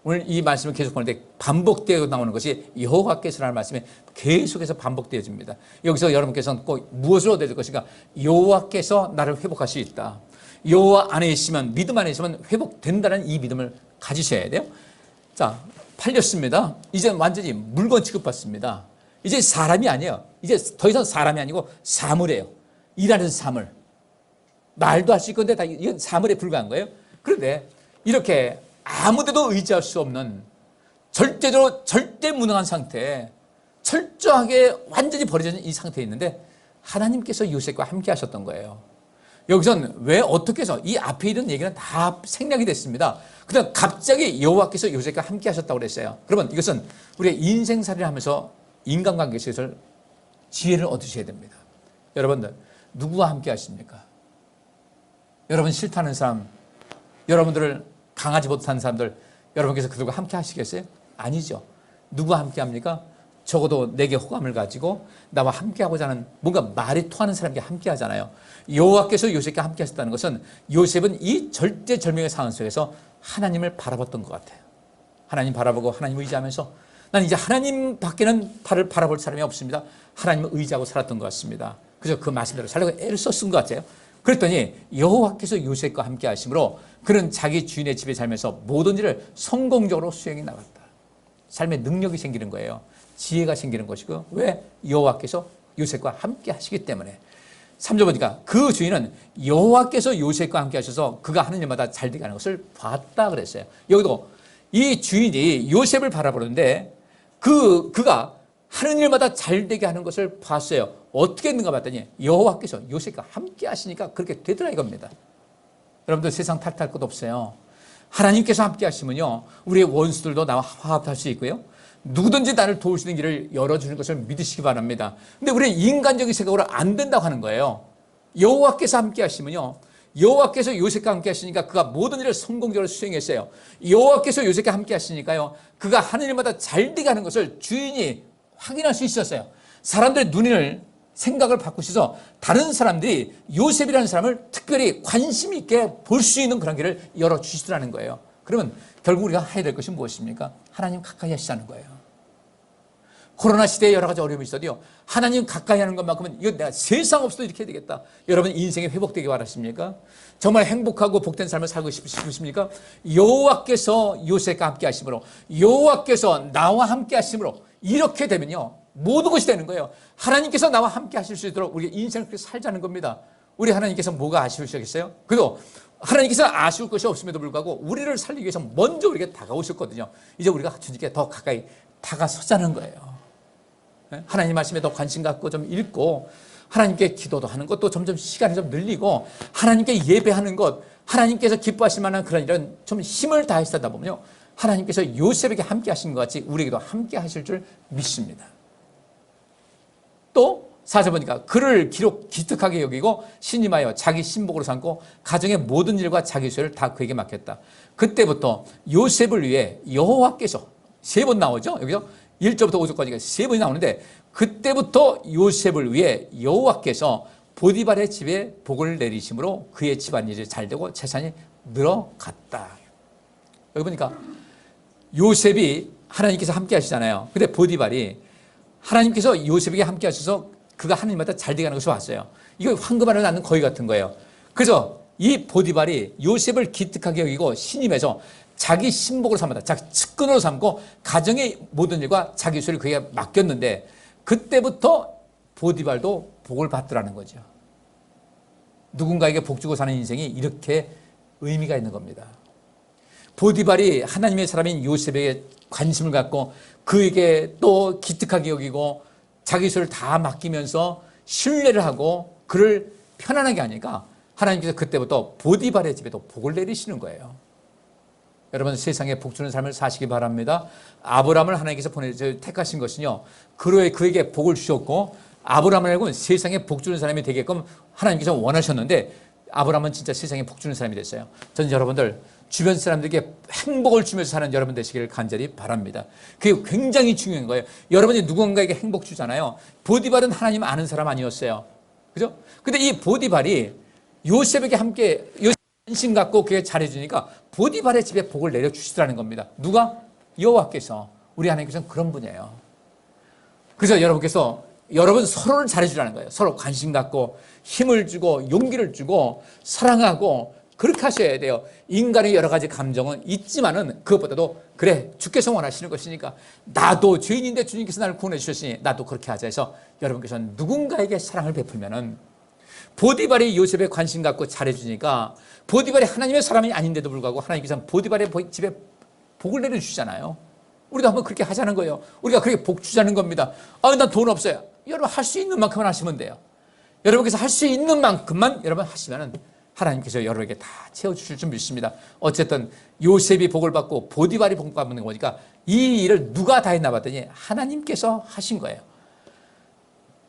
오늘 이 말씀을 계속 보는데 반복되어 나오는 것이 여호와께서라는 말씀이 계속해서 반복되어집니다. 여기서 여러분께서는 꼭 무엇을 얻어야 될 것인가? 여호와께서 나를 회복할 수 있다. 여호와 안에 있으면, 믿음 안에 있으면 회복된다는 이 믿음을 가지셔야 돼요. 자, 팔렸습니다. 이제 완전히 물건 취급받습니다. 이제 사람이 아니에요. 이제 더 이상 사람이 아니고 사물이에요. 일하는 사물. 말도 할 수 있건데 다 이건 사물에 불과한 거예요. 그런데 이렇게 아무데도 의지할 수 없는 절대적으로 절대 무능한 상태, 철저하게 완전히 버려진 이 상태에 있는데 하나님께서 요셉과 함께 하셨던 거예요. 여기서는 왜 어떻게 해서 이 앞에 있는 얘기는 다 생략이 됐습니다. 그다음 갑자기 여호와께서 요셉과 함께 하셨다고 그랬어요. 그러면 이것은 우리의 인생살이를 하면서 인간관계에서 지혜를 얻으셔야 됩니다. 여러분들 누구와 함께 하십니까? 여러분 싫다는 사람, 여러분들을 강하지 못한 사람들, 여러분께서 그들과 함께 하시겠어요? 아니죠. 누구와 함께 합니까? 적어도 내게 호감을 가지고 나와 함께하고자 하는 뭔가 말이 통하는 사람과 함께 하잖아요. 여호와께서 요셉과 함께 하셨다는 것은 요셉은 이 절대절명의 상황 속에서 하나님을 바라봤던 것 같아요. 하나님 바라보고 하나님 의지하면서 난 이제 하나님 밖에는 나를 바라볼 사람이 없습니다. 하나님을 의지하고 살았던 것 같습니다. 그래서 그 말씀대로 살려고 애를 썼은 것 같아요. 그랬더니 여호와께서 요셉과 함께 하심으로 그는 자기 주인의 집에 살면서 모든 일을 성공적으로 수행해 나갔다. 삶의 능력이 생기는 거예요. 지혜가 생기는 것이고, 왜? 여호와께서 요셉과 함께 하시기 때문에. 3절 보니까 그 주인은 여호와께서 요셉과 함께 하셔서 그가 하는 일마다 잘 되게 하는 것을 봤다 그랬어요. 여기도 이 주인이 요셉을 바라보는데 그가 하는 일마다 잘 되게 하는 것을 봤어요. 어떻게 했는가 봤더니 여호와께서 요셉과 함께 하시니까 그렇게 되더라 이겁니다. 여러분들 세상 탓할 것 없어요. 하나님께서 함께 하시면요, 우리의 원수들도 나와 화합할 수 있고요, 누구든지 나를 도우시는 길을 열어주는 것을 믿으시기 바랍니다. 근데 우리의 인간적인 생각으로 안 된다고 하는 거예요. 여호와께서 함께 하시면요, 여호와께서 요셉과 함께 하시니까 그가 모든 일을 성공적으로 수행했어요. 여호와께서 요셉과 함께 하시니까요, 그가 하는 일마다 잘 되게 하는 것을 주인이 확인할 수 있었어요. 사람들의 눈을, 생각을 바꾸셔서 다른 사람들이 요셉이라는 사람을 특별히 관심 있게 볼 수 있는 그런 길을 열어주시더라는 거예요. 그러면 결국 우리가 해야 될 것이 무엇입니까? 하나님 가까이 하시자는 거예요. 코로나 시대에 여러 가지 어려움이 있어도요, 하나님 가까이 하는 것만큼은 이거 내가 세상 없어도 이렇게 해야 되겠다. 여러분 인생이 회복되기 바라십니까? 정말 행복하고 복된 삶을 살고 싶으십니까? 여호와께서 요셉과 함께 하심으로, 여호와께서 나와 함께 하심으로 이렇게 되면요, 모든 것이 되는 거예요. 하나님께서 나와 함께 하실 수 있도록 우리가 인생을 그렇게 살자는 겁니다. 우리 하나님께서 뭐가 아쉬우시겠어요? 그래도 하나님께서 아쉬울 것이 없음에도 불구하고 우리를 살리기 위해서 먼저 우리에게 다가오셨거든요. 이제 우리가 주님께 더 가까이 다가서자는 거예요. 하나님 말씀에 더 관심 갖고 좀 읽고, 하나님께 기도도 하는 것도 점점 시간이 좀 늘리고, 하나님께 예배하는 것, 하나님께서 기뻐하실 만한 그런 일은 좀 힘을 다해서 하다 보면요, 하나님께서 요셉에게 함께 하신 것 같이 우리에게도 함께 하실 줄 믿습니다. 또 4절 보니까 그를 기특하게 여기고 신임하여 자기 신복으로 삼고 가정의 모든 일과 자기 소유를 다 그에게 맡겼다. 그때부터 요셉을 위해 여호와께서, 3번 나오죠. 여기서 1절부터 5절까지가 3번이 나오는데, 그때부터 요셉을 위해 여호와께서 보디발의 집에 복을 내리심으로 그의 집안일이 잘 되고 재산이 늘어갔다. 여기 보니까 요셉이 하나님께서 함께 하시잖아요. 근데 보디발이 하나님께서 요셉에게 함께 하셔서 그가 하나님마다 잘 되게 하는 것을 봤어요. 이거 황금알을 낳는 거위 같은 거예요. 그래서 이 보디발이 요셉을 기특하게 여기고 신임해서 자기 신복으로 삼았다. 자기 측근으로 삼고 가정의 모든 일과 자기 소유를 그에게 맡겼는데, 그때부터 보디발도 복을 받더라는 거죠. 누군가에게 복 주고 사는 인생이 이렇게 의미가 있는 겁니다. 보디발이 하나님의 사람인 요셉에게 관심을 갖고 그에게 또 기특하게 여기고 자기 소를 다 맡기면서 신뢰를 하고 그를 편안하게 하니까 하나님께서 그때부터 보디발의 집에도 복을 내리시는 거예요. 여러분, 세상에 복 주는 삶을 사시기 바랍니다. 아브라함을 하나님께서 택하신 것은요, 그에게 복을 주셨고 아브라함을 알고 세상에 복 주는 사람이 되게끔 하나님께서 원하셨는데 아브라함은 진짜 세상에 복 주는 사람이 됐어요. 저는 여러분들 주변 사람들에게 행복을 주면서 사는 여러분 되시기를 간절히 바랍니다. 그게 굉장히 중요한 거예요. 여러분이 누군가에게 행복 주잖아요. 보디발은 하나님 아는 사람 아니었어요. 그죠? 근데 이 보디발이 요셉에게 함께 관심 갖고 그게 잘해주니까 보디발의 집에 복을 내려주시더라는 겁니다. 누가? 여호와께서. 우리 하나님께서는 그런 분이에요. 그래서 여러분 서로를 잘해주라는 거예요. 서로 관심 갖고 힘을 주고 용기를 주고 사랑하고 그렇게 하셔야 돼요. 인간의 여러 가지 감정은 있지만은 그것보다도 그래, 주께서 원하시는 것이니까 나도 죄인인데 주님께서 나를 구원해 주셨으니 나도 그렇게 하자 해서 여러분께서는 누군가에게 사랑을 베풀면은 보디발이 요셉에 관심 갖고 잘해주니까 보디발이 하나님의 사람이 아닌데도 불구하고 하나님께서는 보디발의 집에 복을 내려주시잖아요. 우리도 한번 그렇게 하자는 거예요. 우리가 그렇게 복 주자는 겁니다. 난 돈 없어요. 여러분 할 수 있는 만큼만 하시면 돼요. 여러분께서 할 수 있는 만큼만 여러분 하시면은 하나님께서 여러분에게 다 채워주실 줄 믿습니다. 어쨌든 요셉이 복을 받고 보디발이 복을 받는 거니까 이 일을 누가 다 했나 봤더니 하나님께서 하신 거예요.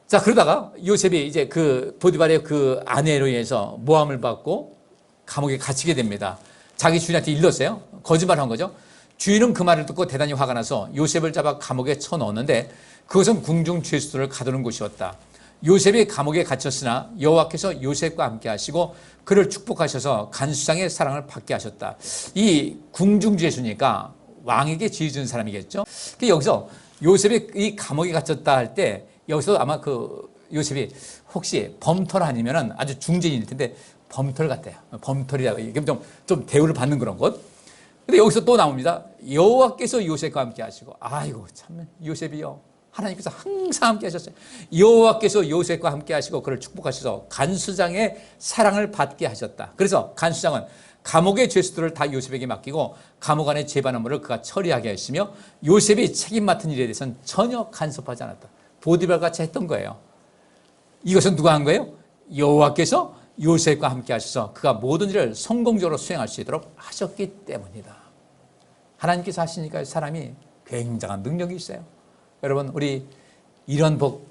자, 그러다가 요셉이 이제 그 보디발의 그 아내로 인해서 모함을 받고 감옥에 갇히게 됩니다. 자기 주인한테 일렀어요. 거짓말한 거죠. 주인은 그 말을 듣고 대단히 화가 나서 요셉을 잡아 감옥에 쳐넣었는데 그것은 궁중 죄수들을 가두는 곳이었다. 요셉이 감옥에 갇혔으나 여호와께서 요셉과 함께 하시고 그를 축복하셔서 간수장의 사랑을 받게 하셨다. 이 궁중 죄수니까 왕에게 지어준 사람이겠죠. 여기서 요셉이 이 감옥에 갇혔다 할 때 여기서 아마 그 요셉이 혹시 범털 아니면은 아주 중죄인일 텐데 범털 같아요. 범털이라고 이게 좀 대우를 받는 그런 것. 근데 여기서 또 나옵니다. 여호와께서 요셉과 함께 하시고, 아이고 참 요셉이요, 하나님께서 항상 함께 하셨어요. 여호와께서 요셉과 함께 하시고 그를 축복하셔서 간수장의 사랑을 받게 하셨다. 그래서 간수장은 감옥의 죄수들을 다 요셉에게 맡기고 감옥 안의 재반 업무를 그가 처리하게 했으며 요셉이 책임 맡은 일에 대해서는 전혀 간섭하지 않았다. 보디발 같이 했던 거예요. 이것은 누가 한 거예요? 여호와께서 요셉과 함께 하셔서 그가 모든 일을 성공적으로 수행할 수 있도록 하셨기 때문이다. 하나님께서 하시니까 사람이 굉장한 능력이 있어요. 여러분, 우리 이런 복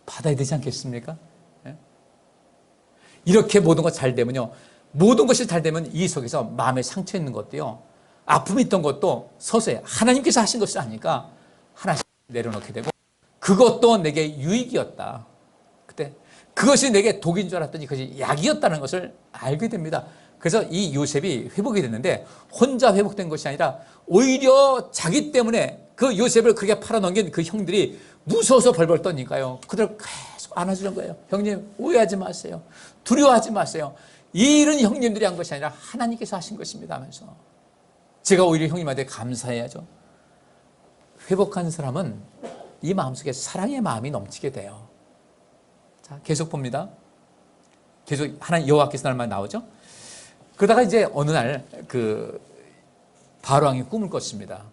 받아야 되지 않겠습니까? 이렇게 모든 것 잘 되면요, 모든 것이 잘 되면 이 속에서 마음에 상처 있는 것도요, 아픔이 있던 것도 서서히 하나님께서 하신 것이 아니까 하나씩 내려놓게 되고, 그것도 내게 유익이었다. 그때 그것이 내게 독인 줄 알았더니 그것이 약이었다는 것을 알게 됩니다. 그래서 이 요셉이 회복이 됐는데 혼자 회복된 것이 아니라 오히려 자기 때문에 그 요셉을 그렇게 팔아넘긴 그 형들이 무서워서 벌벌 떠니까요, 그들 계속 안아주는 거예요. 형님 오해하지 마세요. 두려워하지 마세요. 이 일은 형님들이 한 것이 아니라 하나님께서 하신 것입니다 하면서 제가 오히려 형님한테 감사해야죠. 회복한 사람은 이 마음속에 사랑의 마음이 넘치게 돼요. 자, 계속 봅니다. 계속 하나님 여호와께서 날만 나오죠. 그러다가 이제 어느 날 그 바로 왕이 꿈을 꿨습니다.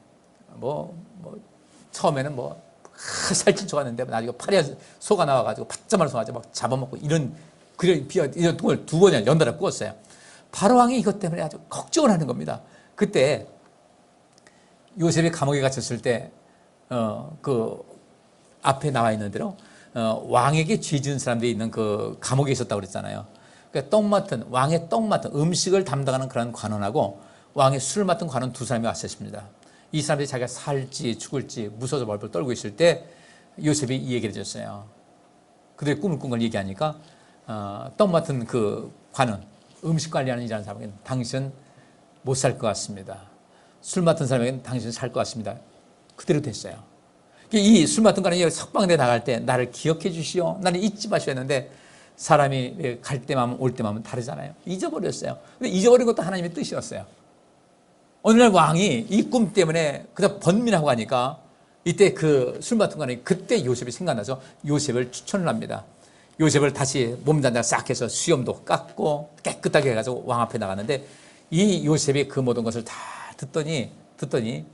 처음에는 살찐 척하는데 나중에 팔에 소가 나와가지고 팥자말 소가지고 막 잡아먹고 이런 꿈을 두 번이나 연달아 꾸었어요. 바로 왕이 이것 때문에 아주 걱정을 하는 겁니다. 그때 요셉이 감옥에 갇혔을 때 그 앞에 나와 있는 대로 왕에게 죄 지은 사람들이 있는 그 감옥에 있었다고 그랬잖아요. 그러니까 왕의 떡 맡은 음식을 담당하는 그런 관원하고 왕의 술을 맡은 관원 두 사람이 왔었습니다. 이 사람들이 자기가 살지 죽을지 무서워서 벌벌 떨고 있을 때 요셉이 이 얘기를 해줬어요. 그들이 꿈을 꾼 걸 얘기하니까 떡 맡은 그 관원, 음식 관리하는 일하는 사람에게는 당신은 못 살 것 같습니다. 술 맡은 사람에게는 당신은 살 것 같습니다. 그대로 됐어요. 이 술 맡은 관원이 석방대 나갈 때 나를 기억해 주시오, 나는 잊지 마시오 했는데 사람이 갈 때만 올 때만 다르잖아요. 잊어버렸어요. 근데 잊어버린 것도 하나님의 뜻이었어요. 어느 날 왕이 이 꿈 때문에 그다 번민하고 하니까 이때 그 술 맡은 관원이 그때 요셉이 생각나서 요셉을 추천을 합니다. 요셉을 다시 몸단장 싹 해서 수염도 깎고 깨끗하게 해가지고 왕 앞에 나갔는데 이 요셉이 그 모든 것을 다 듣더니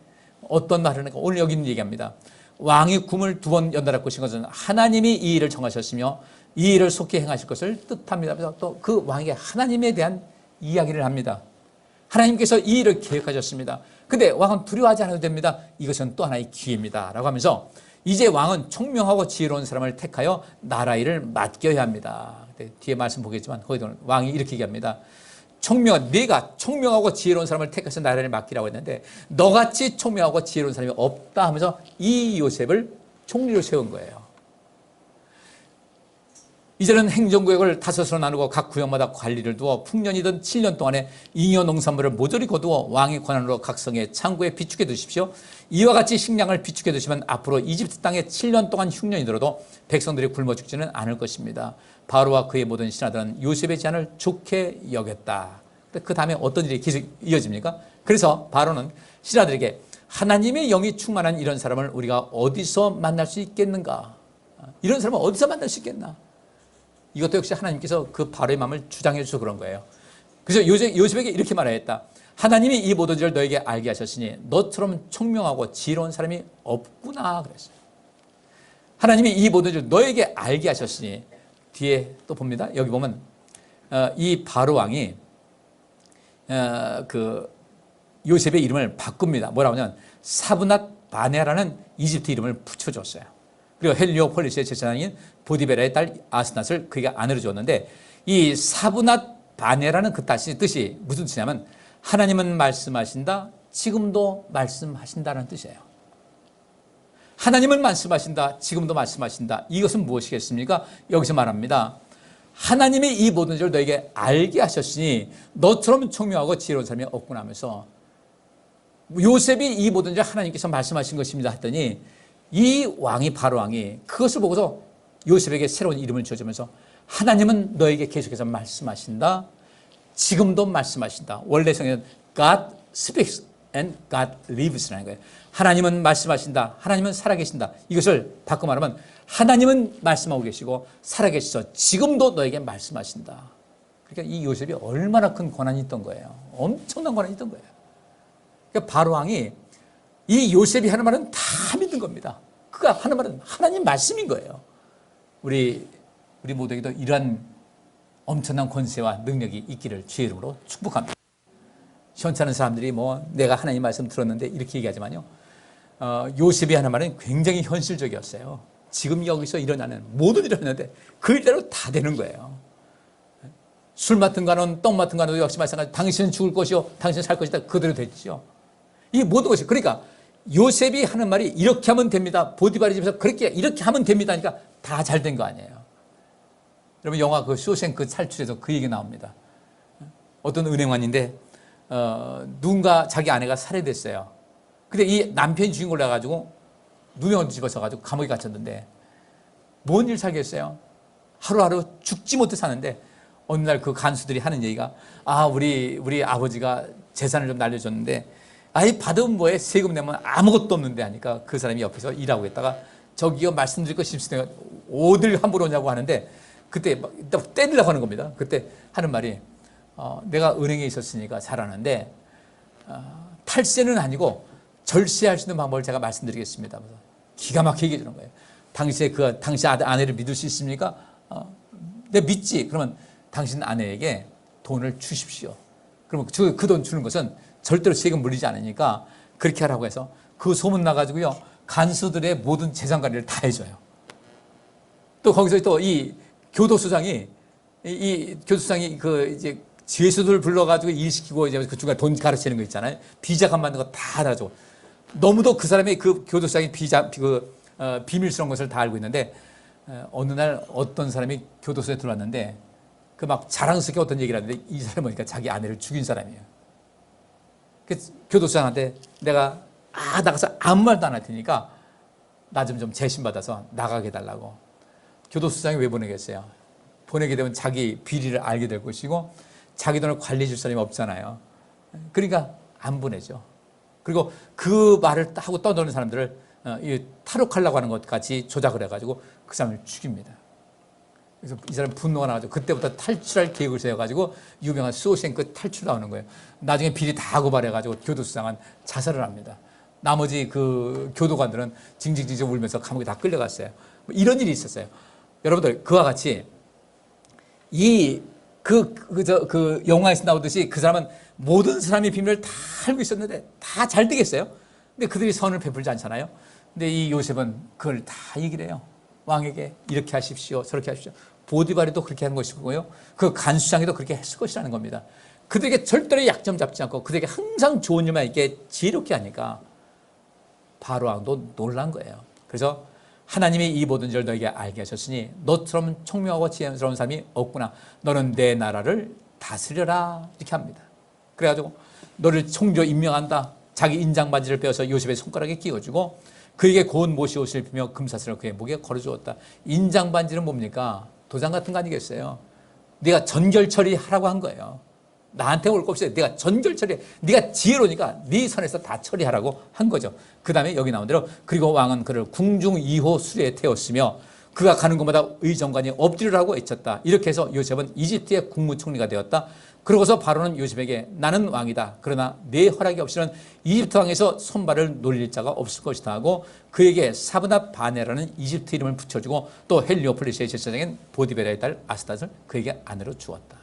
어떤 말을 하니까 오늘 여기 있는 얘기합니다. 왕이 꿈을 2번 연달아 꾸신 것은 하나님이 이 일을 정하셨으며 이 일을 속히 행하실 것을 뜻합니다. 그래서 또 그 왕에게 하나님에 대한 이야기를 합니다. 하나님께서 이 일을 계획하셨습니다. 근데 왕은 두려워하지 않아도 됩니다. 이것은 또 하나의 기회입니다. 라고 하면서 이제 왕은 총명하고 지혜로운 사람을 택하여 나라 일을 맡겨야 합니다. 뒤에 말씀 보겠지만 거기도 왕이 이렇게 얘기합니다. 네가 총명하고 지혜로운 사람을 택해서 나라를 맡기라고 했는데 너같이 총명하고 지혜로운 사람이 없다 하면서 이 요셉을 총리로 세운 거예요. 이제는 행정구역을 5으로 나누고 각 구역마다 관리를 두어 풍년이든 7년 동안에 잉여 농산물을 모조리 거두어 왕의 권한으로 각 성에 창고에 비축해 두십시오. 이와 같이 식량을 비축해 두시면 앞으로 이집트 땅에 7년 동안 흉년이 들어도 백성들이 굶어 죽지는 않을 것입니다. 바로와 그의 모든 신하들은 요셉의 제안을 좋게 여겼다. 그 다음에 어떤 일이 계속 이어집니까? 그래서 바로는 신하들에게 하나님의 영이 충만한 이런 사람을 우리가 어디서 만날 수 있겠는가? 이런 사람을 어디서 만날 수 있겠나? 이것도 역시 하나님께서 그 바로의 마음을 주장해 주셔서 그런 거예요. 그래서 요셉에게 이렇게 말하였다. 하나님이 이 모든 일을 너에게 알게 하셨으니 너처럼 총명하고 지혜로운 사람이 없구나 그랬어요. 하나님이 이 모든 일을 너에게 알게 하셨으니 뒤에 또 봅니다. 여기 보면 이 바로 왕이 그 요셉의 이름을 바꿉니다. 뭐라고 하면 사브낫 바네라는 이집트 이름을 붙여줬어요. 그리고 헬리오폴리스의 제사장인 보디베라의 딸 아스낫을 그에게 아내로 줬는데 이 사브낫 바네라는 그 뜻이 무슨 뜻이냐면 하나님은 말씀하신다, 지금도 말씀하신다는 뜻이에요. 하나님은 말씀하신다, 지금도 말씀하신다. 이것은 무엇이겠습니까? 여기서 말합니다. 하나님이 이 모든 일을 너에게 알게 하셨으니 너처럼 총명하고 지혜로운 사람이 없구나 하면서 요셉이 이 모든 일을 하나님께서 말씀하신 것입니다 했더니 이 왕이 바로 왕이 그것을 보고서 요셉에게 새로운 이름을 지어주면서 하나님은 너에게 계속해서 말씀하신다. 지금도 말씀하신다. 원래 성에는 God speaks and God lives라는 거예요. 하나님은 말씀하신다. 하나님은 살아계신다. 이것을 바꿔 말하면 하나님은 말씀하고 계시고 살아계셔서 지금도 너에게 말씀하신다. 그러니까 이 요셉이 얼마나 큰 권한이 있던 거예요. 엄청난 권한이 있던 거예요. 그러니까 바로 왕이 이 요셉이 하는 말은 다 믿는 겁니다. 그가 하는 말은 하나님 말씀인 거예요. 우리 모두에게도 이러한 엄청난 권세와 능력이 있기를 주의 이름으로 축복합니다. 시원찮은 사람들이 내가 하나님 말씀 들었는데 이렇게 얘기하지만요. 요셉이 하는 말은 굉장히 현실적이었어요. 지금 여기서 일어나는 모든 일이 일어나는데 그 일대로 다 되는 거예요. 술 맡은 가는 떡 맡은 가는 역시 마찬가지. 당신은 죽을 것이요, 당신은 살 것이다. 그대로 됐죠. 이 모든 것이 그러니까 요셉이 하는 말이 이렇게 하면 됩니다. 보디발의 집에서 이렇게 하면 됩니다. 그러니까 다 잘 된 거 아니에요. 여러분 영화 그 쇼생크 탈출에서 그 얘기 나옵니다. 어떤 은행원인데 누군가 자기 아내가 살해됐어요. 근데 이 남편이 주인공을 해가지고 누명을 집어서가지고 감옥에 갇혔는데 뭔 일 살겠어요? 하루하루 죽지 못해 사는데 어느 날 그 간수들이 하는 얘기가 우리 아버지가 재산을 좀 날려줬는데 받으면 뭐해? 세금 내면 아무것도 없는데 하니까 그 사람이 옆에서 일하고 있다가 저기요 말씀드릴 거 싶으니까 어딜 함부로 오냐고 하는데 그때 막 때리려고 하는 겁니다. 그때 하는 말이 내가 은행에 있었으니까 잘 아는데 탈세는 아니고 절세할 수 있는 방법을 제가 말씀드리겠습니다. 기가 막히게 해주는 거예요. 당신 아내를 믿을 수 있습니까? 내가 믿지. 그러면 당신 아내에게 돈을 주십시오. 그러면 그 돈 주는 것은 절대로 세금 물리지 않으니까 그렇게 하라고 해서 그 소문 나가지고요. 간수들의 모든 재산 관리를 다 해줘요. 또 거기서 또 이 교도소장이 그 이제 죄수들 불러가지고 일시키고 이제 그 중간에 돈 가르치는 거 있잖아요. 비자금 만든 거 다 알아줘. 너무도 그 사람이 그 교도소장이 비밀스러운 것을 다 알고 있는데 어느 날 어떤 사람이 교도소에 들어왔는데 그 막 자랑스럽게 어떤 얘기를 하는데 이 사람 보니까 자기 아내를 죽인 사람이에요. 그 교도소장한테 내가 나가서 아무 말도 안 할 테니까 나 좀 재심받아서 나가게 해달라고. 교도소장이 왜 보내겠어요? 보내게 되면 자기 비리를 알게 될 것이고 자기 돈을 관리해 줄 사람이 없잖아요. 그러니까 안 보내죠. 그리고 그 말을 하고 떠도는 사람들을 탈옥하려고 하는 것 같이 조작을 해가지고 그 사람을 죽입니다. 그래서 이 사람 분노가 나가지고 그때부터 탈출할 계획을 세워가지고 유명한 쇼생크 탈출 나오는 거예요. 나중에 비리 다 고발해가지고 교도소장은 자살을 합니다. 나머지 그 교도관들은 징징징징 울면서 감옥에 다 끌려갔어요. 뭐 이런 일이 있었어요. 여러분들 그와 같이 그 영화에서 나오듯이 그 사람은 모든 사람의 비밀을 다 알고 있었는데 다 잘 되겠어요? 근데 그들이 선을 베풀지 않잖아요. 근데 이 요셉은 그걸 다 얘기를 해요. 왕에게 이렇게 하십시오, 저렇게 하십시오. 보디발이도 그렇게 하는 것이고요. 그 간수장에도 그렇게 했을 것이라는 겁니다. 그들에게 절대로 약점 잡지 않고 그들에게 항상 좋은 일만 이렇게 지혜롭게 하니까 바로 왕도 놀란 거예요. 그래서 하나님이 이 모든 줄 너에게 알게 하셨으니 너처럼 총명하고 지혜로운 사람이 없구나. 너는 내 나라를 다스려라. 이렇게 합니다. 그래가지고 너를 총리로 임명한다. 자기 인장 반지를 빼어서 요셉의 손가락에 끼워주고 그에게 고운 모시 옷을 입히며 금사슬을 그의 목에 걸어주었다. 인장 반지는 뭡니까? 도장 같은 거 아니겠어요? 네가 전결 처리하라고 한 거예요. 나한테 올 거 없어요. 내가 전결 처리, 네가 지혜로우니까 네 선에서 다 처리하라고 한 거죠. 그 다음에 여기 나온 대로 그리고 왕은 그를 궁중 2호 수레에 태웠으며 그가 가는 곳마다 의정관이 엎드리라고 외쳤다. 이렇게 해서 요셉은 이집트의 국무총리가 되었다. 그러고서 바로는 요셉에게 나는 왕이다. 그러나 내 허락이 없이는 이집트 왕에서 손발을 놀릴 자가 없을 것이다 하고 그에게 사브나 바네라는 이집트 이름을 붙여주고 또 헬리오폴리스의 제사장인 보디베라의 딸 아스닷을 그에게 아내로 주었다.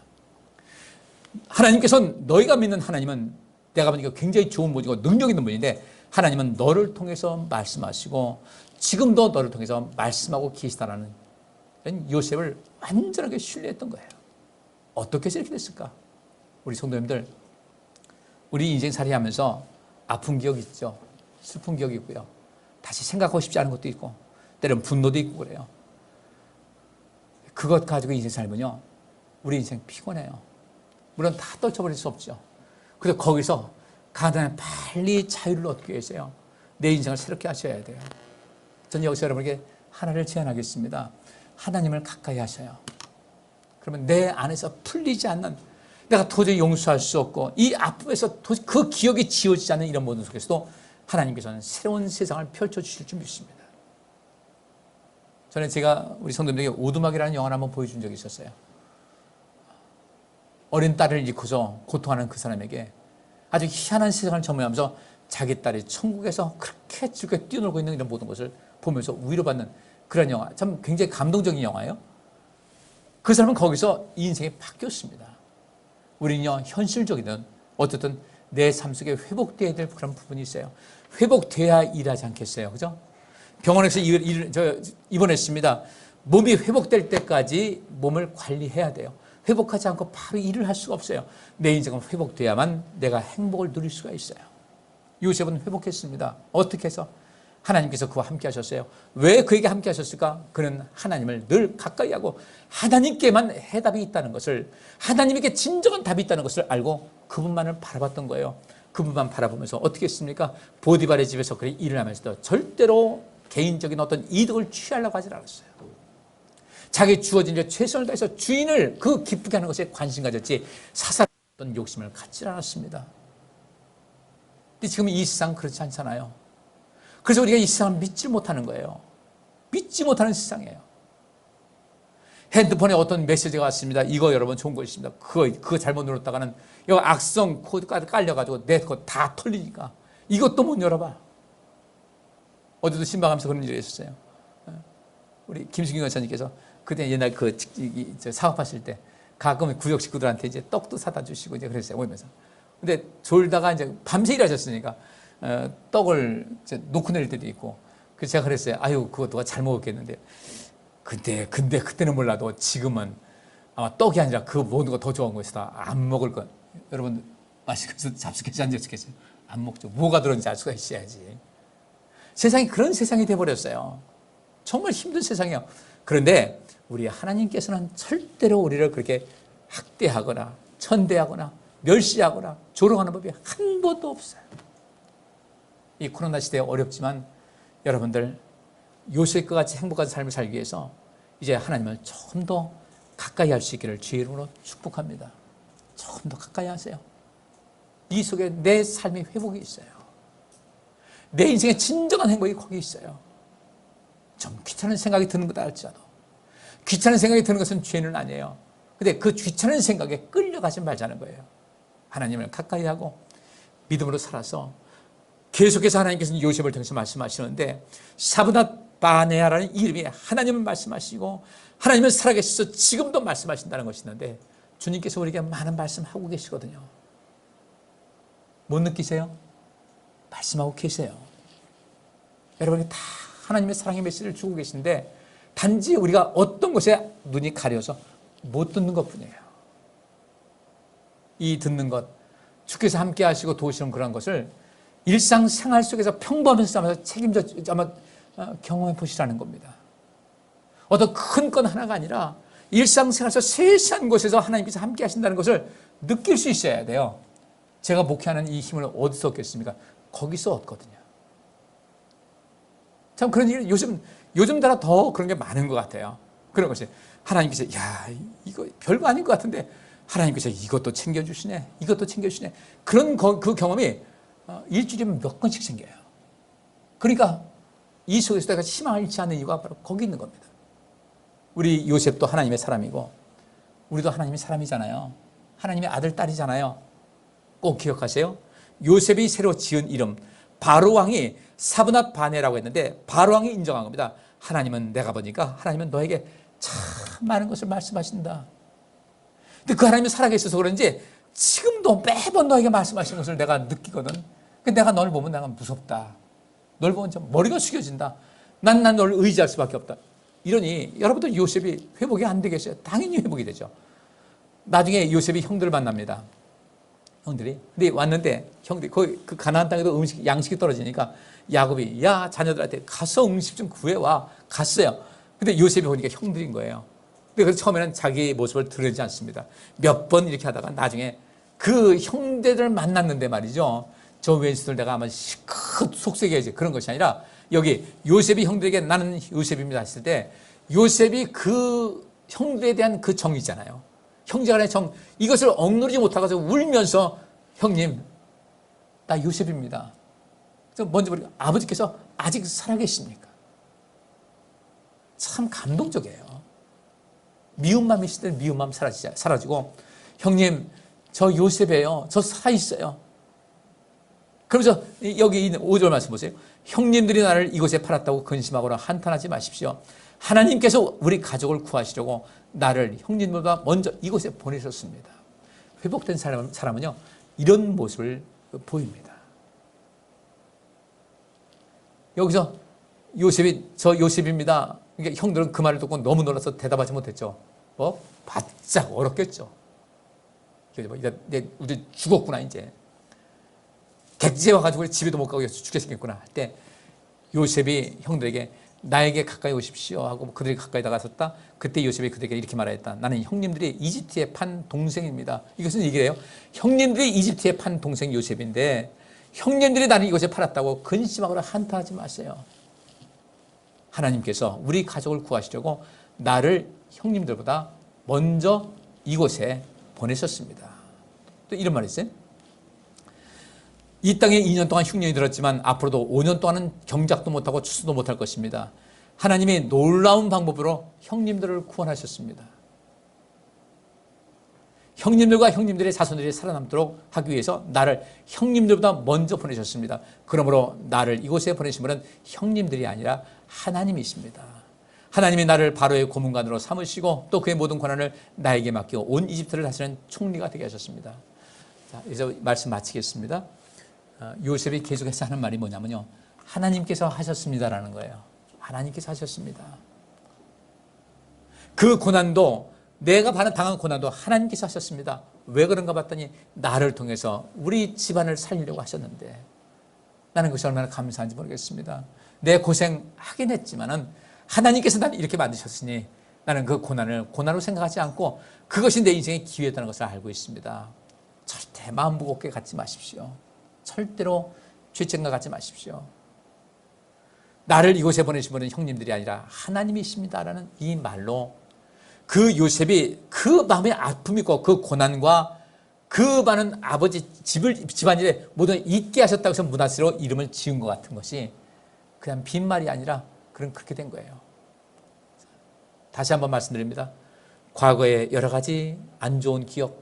하나님께서는 너희가 믿는 하나님은 내가 보니까 굉장히 좋은 분이고 능력 있는 분인데 하나님은 너를 통해서 말씀하시고 지금도 너를 통해서 말씀하고 계시다라는 요셉을 완전하게 신뢰했던 거예요. 어떻게 해서 이렇게 됐을까? 우리 성도님들, 우리 인생살이 하면서 아픈 기억이 있죠. 슬픈 기억이 있고요. 다시 생각하고 싶지 않은 것도 있고 때로는 분노도 있고 그래요. 그것 가지고 인생 살면요, 우리 인생 피곤해요. 물론 다 떨쳐버릴 수 없죠. 그래서 거기서 가능한 빨리 자유를 얻기 위해서요, 내 인생을 새롭게 하셔야 돼요. 저는 여기서 여러분에게 하나를 제안하겠습니다. 하나님을 가까이 하셔요. 그러면 내 안에서 풀리지 않는, 내가 도저히 용서할 수 없고 이 아픔에서 그 기억이 지워지지 않는 이런 모든 속에서도 하나님께서는 새로운 세상을 펼쳐주실 줄 믿습니다. 전에 제가 우리 성도님들에게 오두막이라는 영화를 한번 보여준 적이 있었어요. 어린 딸을 잃고서 고통하는 그 사람에게 아주 희한한 세상을 전무하면서 자기 딸이 천국에서 그렇게 즐겁게 뛰어놀고 있는 이런 모든 것을 보면서 위로받는 그런 영화, 참 굉장히 감동적인 영화예요. 그 사람은 거기서 이 인생이 바뀌었습니다. 우리는요, 현실적이든 어쨌든 내 삶 속에 회복돼야 될 그런 부분이 있어요. 회복돼야 일하지 않겠어요, 그죠? 병원에서 입원했습니다. 몸이 회복될 때까지 몸을 관리해야 돼요. 회복하지 않고 바로 일을 할 수가 없어요. 내 인생은 회복돼야만 내가 행복을 누릴 수가 있어요. 요셉은 회복했습니다. 어떻게 해서? 하나님께서 그와 함께 하셨어요. 왜 그에게 함께 하셨을까? 그는 하나님을 늘 가까이 하고 하나님께만 해답이 있다는 것을, 하나님에게 진정한 답이 있다는 것을 알고 그분만을 바라봤던 거예요. 그분만 바라보면서 어떻게 했습니까? 보디발의 집에서 그렇게 일을 하면서도 절대로 개인적인 어떤 이득을 취하려고 하지 않았어요. 자기 주어진 일에 최선을 다해서 주인을 그 기쁘게 하는 것에 관심 가졌지 사사로운 욕심을 갖지 않았습니다. 근데 지금 이 세상은 그렇지 않잖아요. 그래서 우리가 이 세상을 믿지 못하는 거예요. 믿지 못하는 세상이에요. 핸드폰에 어떤 메시지가 왔습니다. 이거 여러분 좋은 거 있습니다. 그거 잘못 눌렀다가는 이거 악성 코드가 깔려가지고 내 거 다 털리니까 이것도 못 열어봐. 어제도 신방하면서 그런 일이 있었어요. 우리 김승규 여사님께서 그때 옛날 사업하실 때 가끔 구역 식구들한테 이제 떡도 사다 주시고 이제 그랬어요. 오면서. 근데 졸다가 이제 밤새 일하셨으니까 떡을 이제 놓고 내릴 때도 있고, 그래서 제가 그랬어요. 아유, 그거 누가 잘 먹었겠는데. 근데 그때는 몰라도 지금은 아마 떡이 아니라 그 모든 거 더 좋은 것이다. 안 먹을 것. 여러분 마시면서 잡수겠지 안 잡수겠어요? 안 먹죠. 뭐가 들었는지 알 수가 있어야지. 세상이 그런 세상이 돼버렸어요. 정말 힘든 세상이에요. 그런데 우리 하나님께서는 절대로 우리를 그렇게 학대하거나 천대하거나 멸시하거나 조롱하는 법이 한 번도 없어요. 이 코로나 시대에 어렵지만 여러분들 요셉과 같이 행복한 삶을 살기 위해서 이제 하나님을 조금 더 가까이 할 수 있기를 주의 이름으로 축복합니다. 조금 더 가까이 하세요. 이 속에 내 삶의 회복이 있어요. 내 인생의 진정한 행복이 거기 있어요. 좀 귀찮은 생각이 드는 거다 할지라도, 귀찮은 생각이 드는 것은 죄는 아니에요. 근데 그 귀찮은 생각에 끌려가지 말자는 거예요. 하나님을 가까이 하고 믿음으로 살아서 계속해서 하나님께서는 요셉을 통해서 말씀하시는데 사브낫 바네아라는 이름이 하나님을 말씀하시고 하나님은 살아계셔서 지금도 말씀하신다는 것이 있는데 주님께서 우리에게 많은 말씀하고 계시거든요. 못 느끼세요? 말씀하고 계세요. 여러분이 다 하나님의 사랑의 메시지를 주고 계신데 단지 우리가 어떤 것에 눈이 가려서 못 듣는 것뿐이에요. 이 듣는 것, 주께서 함께 하시고 도우시는 그런 것을 일상생활 속에서 평범한 삶에서 책임져 아마 경험해 보시라는 겁니다. 어떤 큰 건 하나가 아니라 일상생활에서 세세한 곳에서 하나님께서 함께 하신다는 것을 느낄 수 있어야 돼요. 제가 목회하는 이 힘을 어디서 얻겠습니까? 거기서 얻거든요. 참 그런 일 요즘 따라 더 그런 게 많은 것 같아요. 그런 것이 하나님께서 야 이거 별거 아닌 것 같은데 하나님께서 이것도 챙겨주시네, 이것도 챙겨주시네. 그런 그 경험이 일주일에 몇 건씩 생겨요. 그러니까 이 속에서 내가 희망을 잃지 않는 이유가 바로 거기 있는 겁니다. 우리 요셉도 하나님의 사람이고 우리도 하나님의 사람이잖아요. 하나님의 아들, 딸이잖아요. 꼭 기억하세요. 요셉이 새로 지은 이름 바로 왕이 사브낫 바네라고 했는데 바로 왕이 인정한 겁니다. 하나님은 내가 보니까 하나님은 너에게 참 많은 것을 말씀하신다. 근데 그 하나님이 살아계셔서 그런지 지금도 매번 너에게 말씀하시는 것을 내가 느끼거든. 근데 내가 널 보면 내가 무섭다. 널 보면 좀 머리가 숙여진다. 난 널 의지할 수밖에 없다. 이러니 여러분들 요셉이 회복이 안 되겠어요? 당연히 회복이 되죠. 나중에 요셉이 형들을 만납니다. 형들이. 근데 왔는데 형들이 거기 그 가나안 땅에도 양식이 떨어지니까 야곱이 야 자녀들한테 가서 음식 좀 구해와. 갔어요. 근데 요셉이 보니까 형들인 거예요. 그래서 처음에는 자기 모습을 드러내지 않습니다. 몇 번 이렇게 하다가 나중에 그 형제들을 만났는데 말이죠. 저 왼수들 내가 아마 시컷 속삭여야지. 그런 것이 아니라 여기 요셉이 형들에게 나는 요셉입니다 했을 때 요셉이 그 형들에 대한 그 정이 있잖아요. 형제간의 정, 이것을 억누르지 못하고 울면서 형님 나 요셉입니다. 그래서 먼저 우리 아버지께서 아직 살아계십니까? 참 감동적이에요. 미움만 있을 때 미움만 사라지고 형님 저 요셉이에요. 저 살아있어요. 그러면서 여기 있는 5절 말씀 보세요. 형님들이 나를 이곳에 팔았다고 근심하거나 한탄하지 마십시오. 하나님께서 우리 가족을 구하시려고 나를 형님보다 먼저 이곳에 보내셨습니다. 회복된 사람은요 이런 모습을 보입니다. 여기서 요셉이 저 요셉입니다. 그러니까 형들은 그 말을 듣고 너무 놀라서 대답하지 못했죠. 뭐 바짝 얼었겠죠. 이제 우리 죽었구나 이제. 객지에 와가지고 집에도 못 가고 죽게 생겼구나 할 때 요셉이 형들에게 나에게 가까이 오십시오 하고 그들이 가까이 다가섰다. 그때 요셉이 그들에게 이렇게 말했다. 나는 형님들이 이집트에 판 동생입니다. 이것은 얘기를 해요. 형님들이 이집트에 판 동생 요셉인데 형님들이 나를 이곳에 팔았다고 근심하거나 한탄하지 마세요. 하나님께서 우리 가족을 구하시려고 나를 형님들보다 먼저 이곳에 보내셨습니다. 또 이런 말이 있어요. 이 땅에 2년 동안 흉년이 들었지만 앞으로도 5년 동안은 경작도 못하고 추수도 못할 것입니다. 하나님이 놀라운 방법으로 형님들을 구원하셨습니다. 형님들과 형님들의 자손들이 살아남도록 하기 위해서 나를 형님들보다 먼저 보내셨습니다. 그러므로 나를 이곳에 보내신 분은 형님들이 아니라 하나님이십니다. 하나님이 나를 바로의 고문관으로 삼으시고 또 그의 모든 권한을 나에게 맡기고 온 이집트를 다스리는 총리가 되게 하셨습니다. 자, 이제 말씀 마치겠습니다. 요셉이 계속해서 하는 말이 뭐냐면요. 하나님께서 하셨습니다라는 거예요. 하나님께서 하셨습니다. 그 고난도 내가 당한 고난도 하나님께서 하셨습니다. 왜 그런가 봤더니 나를 통해서 우리 집안을 살리려고 하셨는데 나는 그것이 얼마나 감사한지 모르겠습니다. 내 고생하긴 했지만은 하나님께서 나를 이렇게 만드셨으니 나는 그 고난으로 생각하지 않고 그것이 내 인생의 기회였다는 것을 알고 있습니다. 절대 마음 무겁게 갖지 마십시오. 절대로 죄책감 갖지 마십시오. 나를 이곳에 보내신 분은 형님들이 아니라 하나님이십니다라는 이 말로 그 요셉이 그 마음의 아픔이 있고 그 고난과 그 많은 아버지 집안일에 모든 잊게 하셨다고 해서 문화시로 이름을 지은 것 같은 것이 그냥 빈말이 아니라 그렇게 된 거예요. 다시 한번 말씀드립니다. 과거의 여러 가지 안 좋은 기억,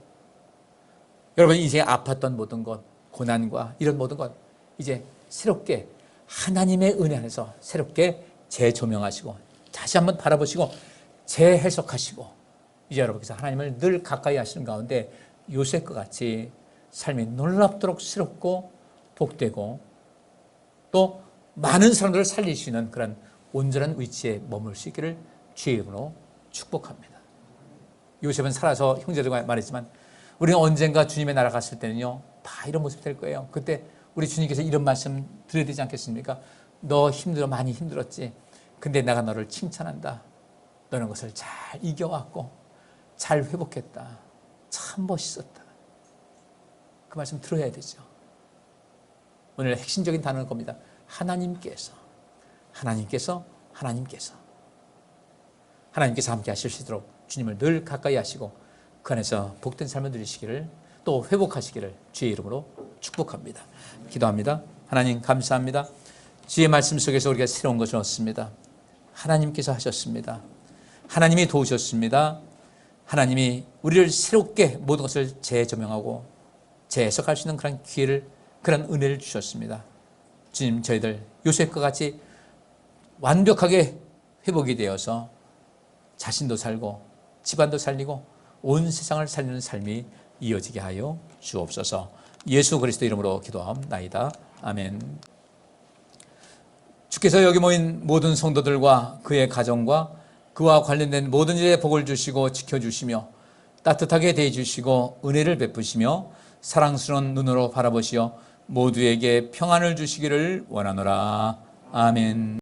여러분 인생에 아팠던 모든 것, 고난과 이런 모든 것 이제 새롭게 하나님의 은혜 안에서 새롭게 재조명하시고 다시 한번 바라보시고 재해석하시고 이제 여러분께서 하나님을 늘 가까이 하시는 가운데 요셉과 같이 삶이 놀랍도록 새롭고 복되고 또 많은 사람들을 살릴 수 있는 그런 온전한 위치에 머물 수 있기를 주의 이름으로 축복합니다. 요셉은 살아서 형제들과 말했지만 우리는 언젠가 주님의 나라 갔을 때는요 다 이런 모습이 될 거예요. 그때 우리 주님께서 이런 말씀 드려야 되지 않겠습니까? 너 힘들어, 많이 힘들었지. 근데 내가 너를 칭찬한다. 너는 것을 잘 이겨왔고 잘 회복했다. 참 멋있었다. 그 말씀 들어야 되죠. 오늘 핵심적인 단어는 겁니다. 하나님께서 함께 하실 수 있도록 주님을 늘 가까이 하시고 그 안에서 복된 삶을 누리시기를 또 회복하시기를 주의 이름으로 축복합니다. 기도합니다. 하나님 감사합니다. 주의 말씀 속에서 우리가 새로운 것을 얻습니다. 하나님께서 하셨습니다. 하나님이 도우셨습니다. 하나님이 우리를 새롭게 모든 것을 재조명하고 재해석할 수 있는 그런 기회를, 그런 은혜를 주셨습니다. 주님, 저희들 요셉과 같이 완벽하게 회복이 되어서 자신도 살고 집안도 살리고 온 세상을 살리는 삶이 이어지게 하여 주옵소서. 예수 그리스도 이름으로 기도하옵나이다. 아멘. 주께서 여기 모인 모든 성도들과 그의 가정과 그와 관련된 모든 일에 복을 주시고 지켜주시며 따뜻하게 대해주시고 은혜를 베푸시며 사랑스러운 눈으로 바라보시어 모두에게 평안을 주시기를 원하노라. 아멘.